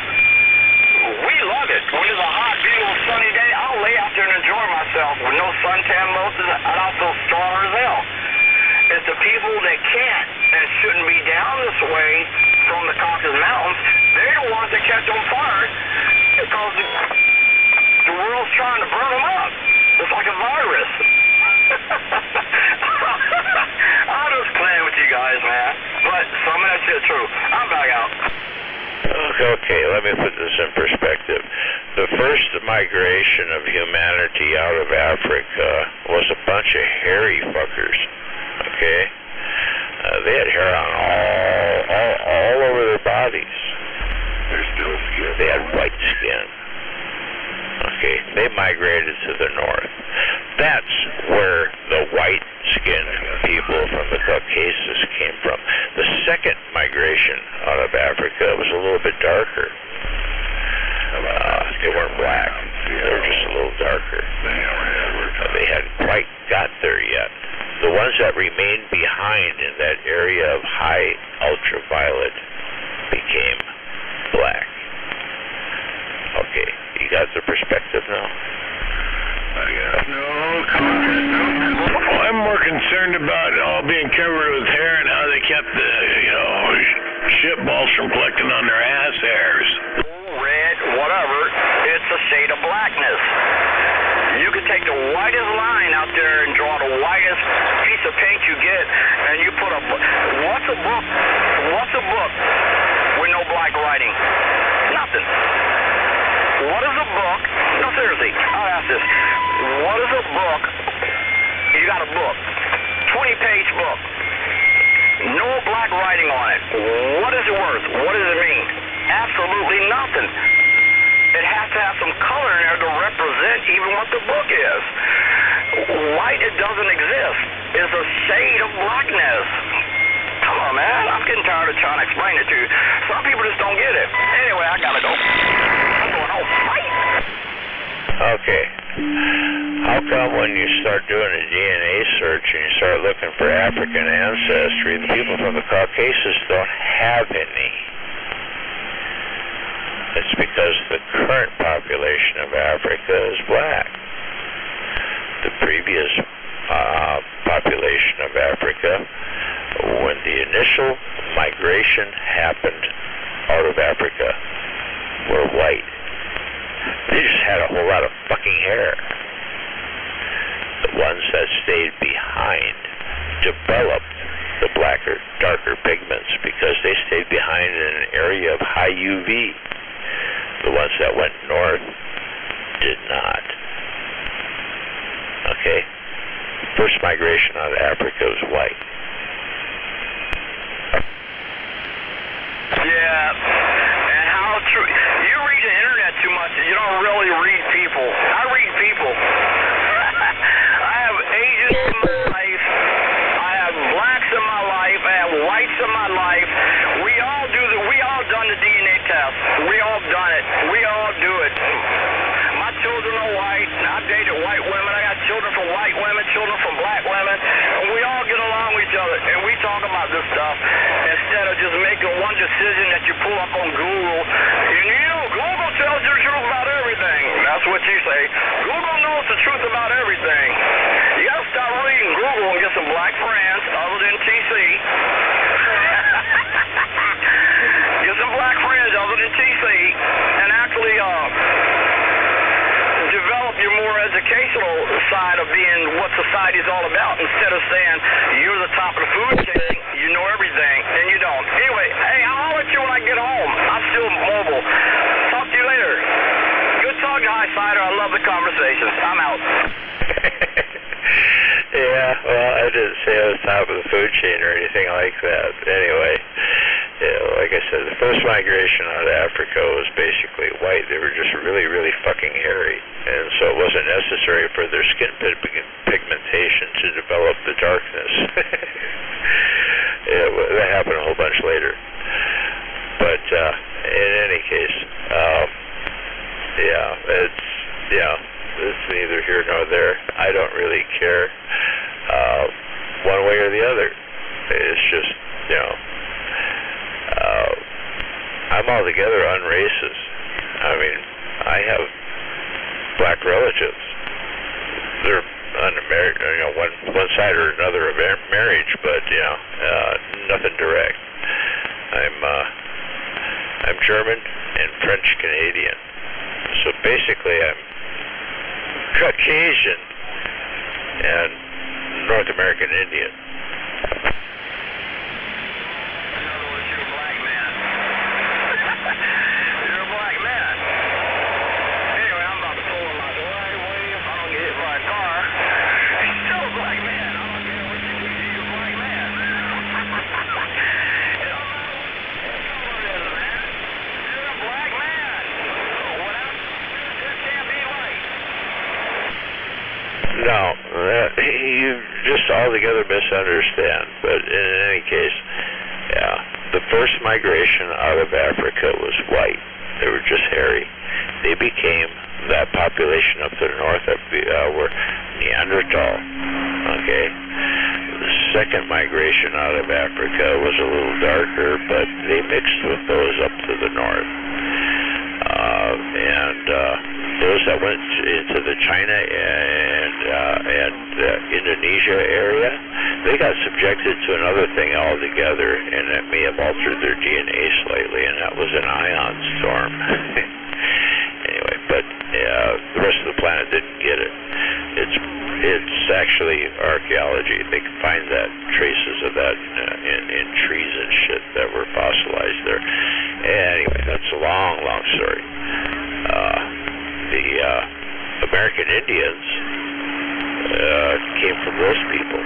We love it. When it's a hot, beautiful, sunny day, I'll lay out there and enjoy myself with no suntan lotions, and I'll feel stronger as hell. It's the people that can't and shouldn't be down this way from the Caucasus Mountains, they're the ones that catch on fire because the world's trying to burn them up. It's like a virus. I'm just playing with you guys, man. But some of that shit's true. I'm back out. Okay, let me put this in perspective. The first migration of humanity out of Africa was a bunch of hairy fuckers. Okay? They had hair on all over their bodies. They're still skin. They had white skin. Okay, they migrated to the north. That's where the white-skinned people from the Caucasus came from. The second migration out of Africa was a little bit darker. They weren't black. They were just a little darker. They hadn't quite got there yet. The ones that remained behind in that area of high ultraviolet became black. Okay, you got the perspective now? I got no comment. Well, I'm more concerned about all being covered with hair and how they kept the, shit balls from collecting on their ass hairs. Red, whatever, it's a shade of blackness. You can take the whitest line out there and draw the whitest piece of paint you get, and you put what's a book with no black writing? Nothing. What is a book? No, seriously, I'll ask this. What is a book? You got a book. 20 20-page book. No black writing on it. What is it worth? What does it mean? Absolutely nothing. It has to have some color in there to represent even what the book is. White, it doesn't exist. It's a shade of blackness. Come on, man. I'm getting tired of trying to explain it to you. Some people just don't get it. Anyway, I gotta go. I'm going home. Fight. Okay. How come when you start doing a DNA search and you start looking for African ancestry, the people from the Caucasus don't have any? It's because the current population of Africa is black. The previous population of Africa, when the initial migration happened out of Africa, were white. They just had a whole lot of fucking hair. The ones that stayed behind developed the blacker, darker pigments because they stayed behind in an area of high UV. The ones that went north did not. Okay? First migration out of Africa was white. Yeah, and how true. You read the internet too much. You don't really read people. I read people. I have Asians in my life. I have blacks in my life. I have whites in my life. We all done the DNA test. We all done it. We all do it. My children are white. I've dated white women. I got children from white women, children from black women. And we all get along with each other. And we talk about this stuff instead of just making one decision that you pull up on Google. And Google tells you the truth about everything. That's what you say. Google knows the truth about everything. You got to stop reading Google and get some black friends other than TC. Get some black friends other than TC and actually develop your more educational side of being what society is all about instead of saying you're the top of the food chain, you know everything, and you don't. Anyway, hey, I'll let you when I get home. I'm still mobile. Talk to you later. Good talk, Highsider. I love the conversations. I'm out. Yeah, well, I didn't say I was top of the food chain or anything like that. Anyway, yeah, like I said, the first migration out of Africa was basically white. They were just really, really fucking hairy. And so it wasn't necessary for their skin pigmentation to develop the darkness. Yeah, that happened a whole bunch later. But in any case, it's neither here nor there. I don't really care one way or the other. It's just, I'm altogether unracist. I mean, I have black relatives. They're unmarried, one side or another of marriage, but nothing direct. I'm German and French Canadian. So basically, I'm Caucasian and North American Indian. No, you just altogether misunderstand. But in any case, the first migration out of Africa was white. They were just hairy. They became that population up to the north that were Neanderthal. Okay. The second migration out of Africa was a little darker, but they mixed with those up to the north. Those that went into the China and Indonesia area, they got subjected to another thing altogether, and that may have altered their DNA slightly, and that was an ion storm. Anyway, but the rest of the planet didn't get it. It's actually archaeology. They can find that traces of that in trees and shit that were fossilized there. Anyway, that's a long story. The American Indians came from those people.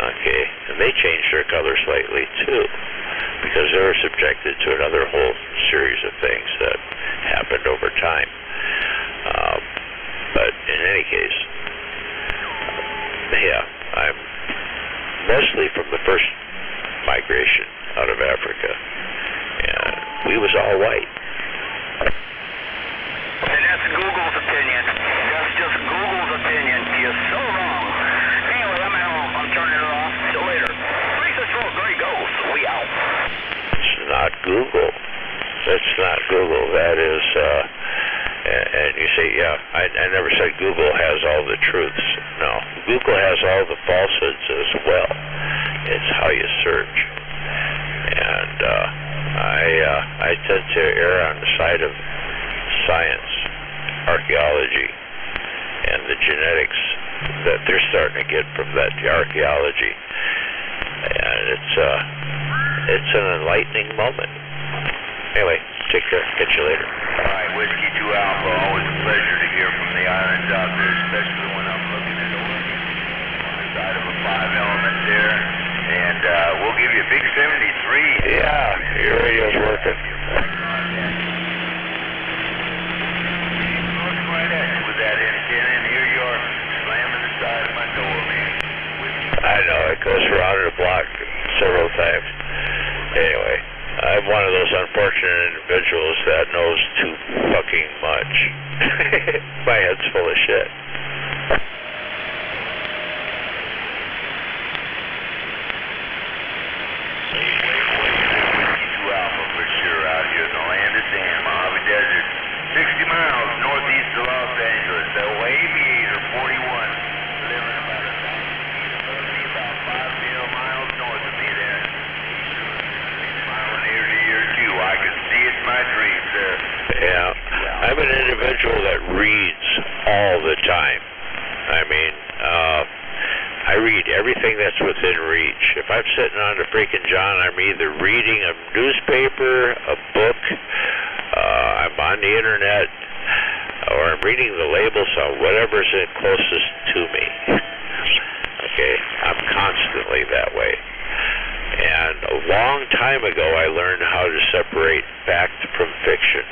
Okay, and they changed their color slightly too, because they were subjected to another whole series of things that happened over time. But in any case, yeah, I'm mostly from the first migration out of Africa, and we was all white. And that's Google's opinion. That's just Google's opinion. You're so wrong. Anyway, I'm at home. I'm turning it off. See you later. Racist Road, there he goes. We out. It's not Google. That's not Google. That is, and you say, yeah, I never said Google has all the truths. No, Google has all the falsehoods as well. It's how you search. And I tend to err on the side of science, archaeology, and the genetics that they're starting to get from that archaeology. And it's an enlightening moment. Anyway, take care. Catch you later. All right, Whiskey 2 Alpha. Always a pleasure to hear from the islands out there, especially when I'm looking at on the side of a 5-element there. And we'll give you a big 73. Yeah, your radio's working. Right at you with that antenna, and here you are slamming the side of my door, man. I know, it goes around the block several times. Anyway, I'm one of those unfortunate individuals that knows too fucking much. My head's full of shit. I'm an individual that reads all the time. I mean, I read everything that's within reach. If I'm sitting on the freaking John, I'm either reading a newspaper, a book, I'm on the internet, or I'm reading the labels on whatever's closest to me. Okay, I'm constantly that way. And a long time ago, I learned how to separate fact from fiction.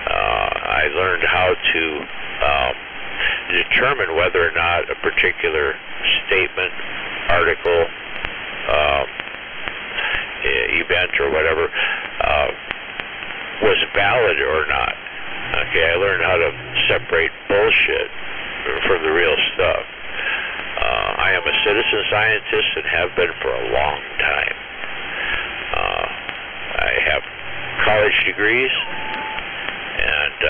I learned how to determine whether or not a particular statement, article, event, or whatever was valid or not. Okay, I learned how to separate bullshit from the real stuff. I am a citizen scientist and have been for a long time. I have college degrees, and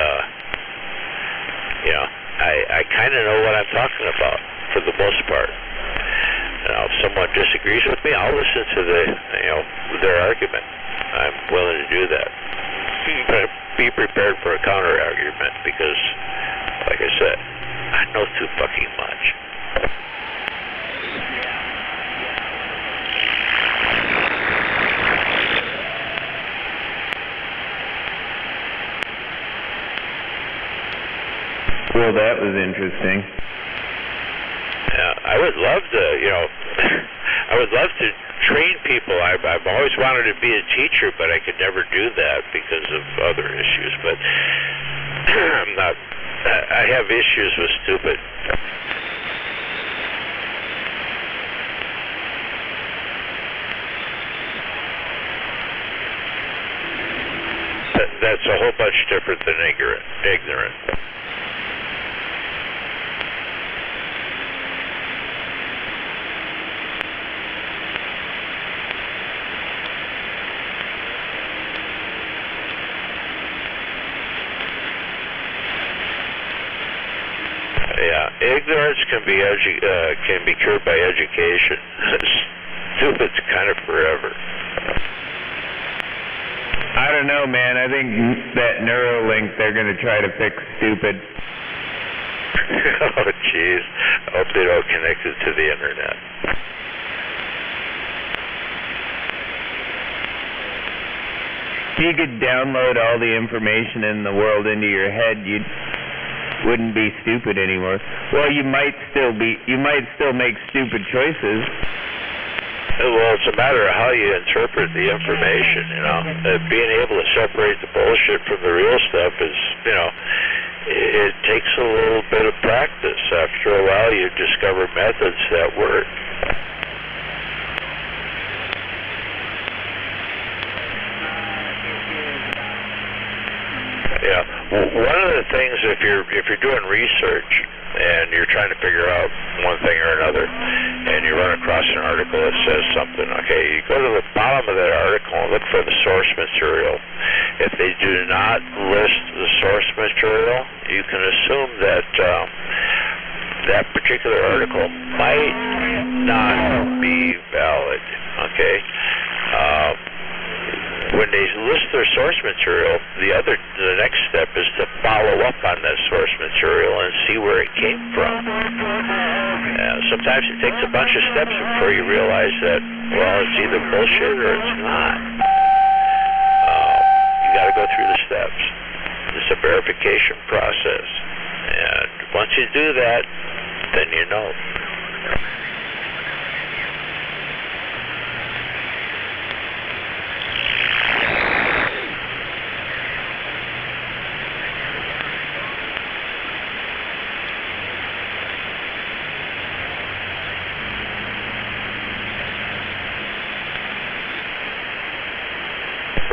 I kind of know what I'm talking about for the most part. Now, if someone disagrees with me, I'll listen to their argument. I'm willing to do that. But be prepared for a counter argument because, like I said, I know too fucking much. Well, that was interesting. Yeah, I would love to, I would love to train people. I've always wanted to be a teacher, but I could never do that because of other issues. But I'm not, I have issues with stupid. That's a whole bunch different than ignorant. Yeah, ignorance can be cured by education. Stupid's kind of forever. I don't know, man. I think that Neuralink, they're going to try to fix stupid. Oh, jeez. I hope they don't connect it to the internet. If you could download all the information in the world into your head, you wouldn't be stupid anymore. Well, you might still make stupid choices. Well, it's a matter of how you interpret the information, you know. Being able to separate the bullshit from the real stuff is, you know, it takes a little bit of practice. After a while, you discover methods that work. Yeah. One of the things, if you're doing research and you're trying to figure out one thing or another, and you run across an article that says something, okay, you go to the bottom of that article and look for the source material. If they do not list the source material, you can assume that that particular article might not be valid. Okay. When they list their source material, the next step is to follow up on that source material and see where it came from. Sometimes it takes a bunch of steps before you realize that, well, it's either bullshit or it's not. You got to go through the steps. It's a verification process, and once you do that, then you know.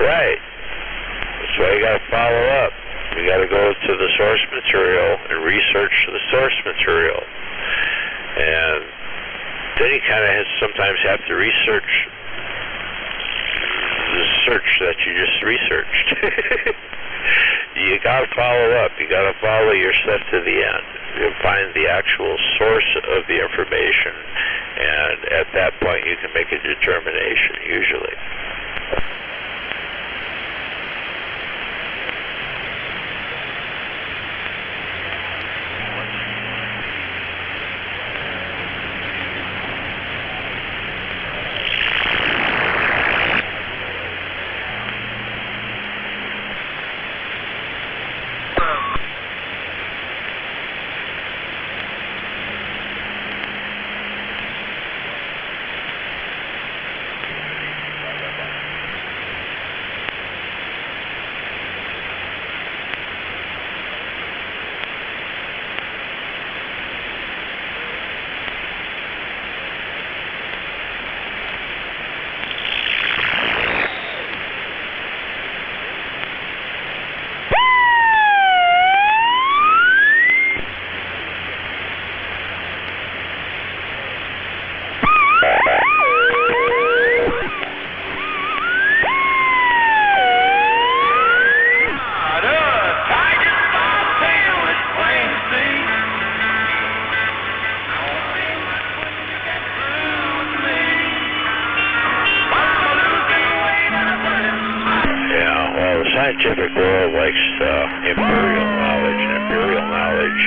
Right. That's why you got to follow up. You got to go to the source material and research the source material. And then you kind of sometimes have to research the search that you just researched. You got to follow up. You got to follow your stuff to the end. You find the actual source of the information, and at that point you can make a determination, usually. Scientific world likes imperial knowledge, and imperial knowledge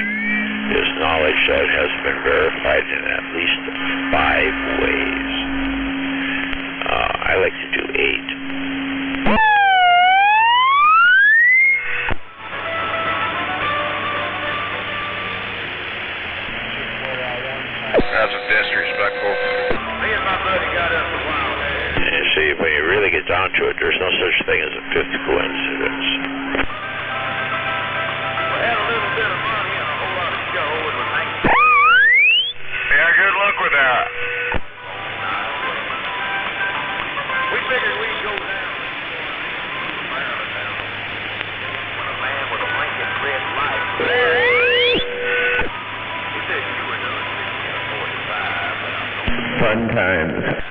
is knowledge that has been verified in at least 5 ways. I like to do 8. That's disrespectful. Me and my buddy got up a while there. You see, when you really get down to it, there's no such thing as a 5th coincidence. We had a little bit of money and a whole lot of show, and we think. Yeah, good luck with that. We figured we'd go down. When a man with a blanket red light. He said you were doing 45. Fun times.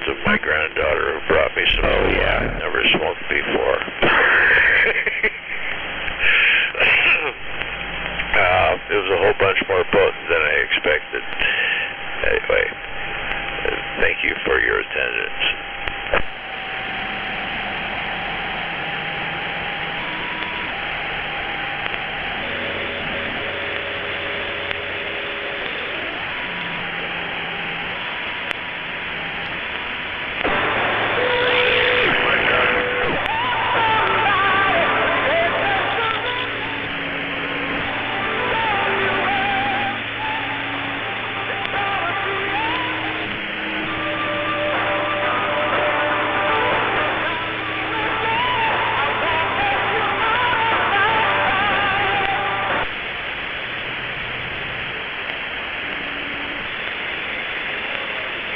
Of my granddaughter who brought me some. Oh yeah, I've never smoked before. It was a whole bunch more potent than I expected. Anyway, thank you for your attendance.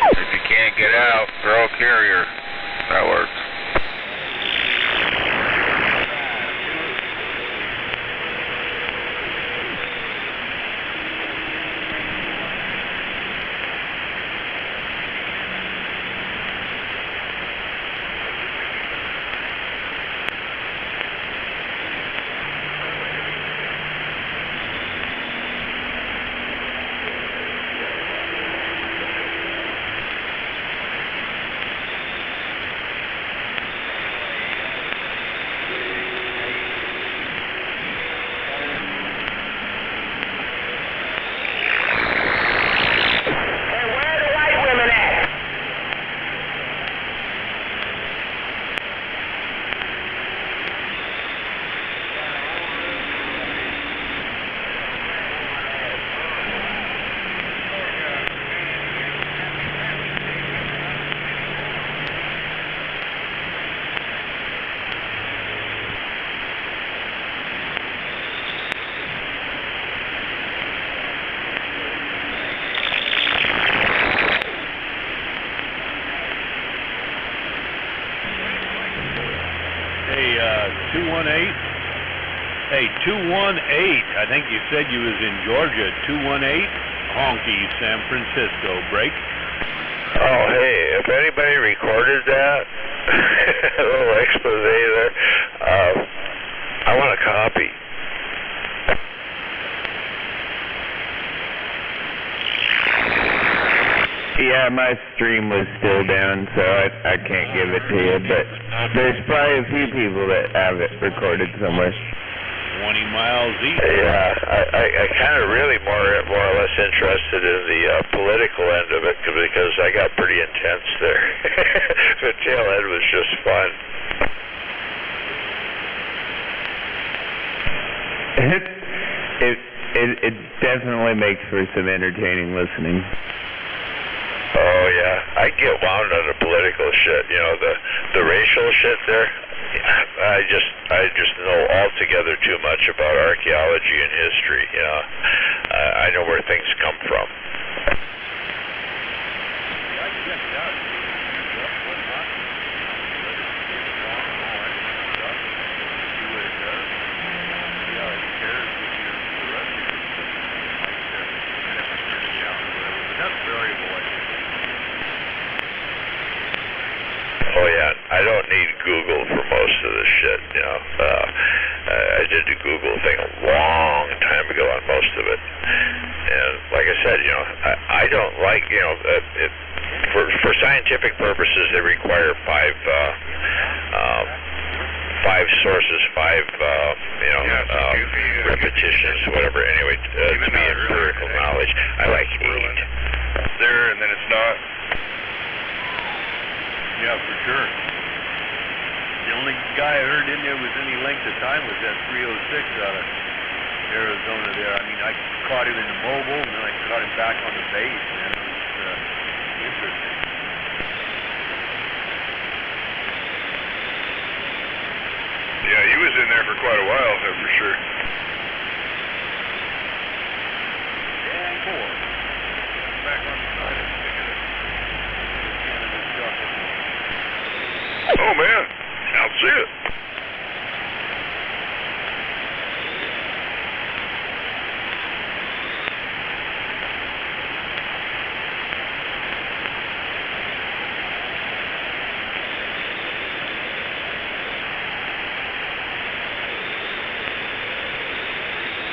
If you can't get out, throw a carrier. That works. Hey, 218. Hey, 218. I think you said you was in Georgia. 218, Honky, San Francisco. Break. Oh, hey, if anybody recorded that, a little expose there, I want a copy. Yeah, my stream was still down, so I can't give it to you, but there's probably a few people that have it recorded somewhere. 20 miles east. Yeah, I kind of really more or less interested in the political end of it because I got pretty intense there. The tail end was just fun. It definitely makes for some entertaining listening. Oh yeah, I get wound on the political shit. You know, the racial shit there. I just know altogether too much about archaeology and history. You know, I know where things come from. Oh yeah, I don't need Google for most of this shit, you know. I did the Google thing a long time ago on most of it. And like I said, you know, I don't like, you know, for scientific purposes they require five sources, repetitions, whatever. Anyway, to be empirical knowledge, I like 8. There, and then it's not. Yeah, for sure. The only guy I heard in there was any length of time was that 306 out of Arizona there. I mean, I caught him in the mobile, and then I caught him back on the base, man. It was interesting. Yeah, he was in there for quite a while, that's for sure. Back on the side of the Oh man.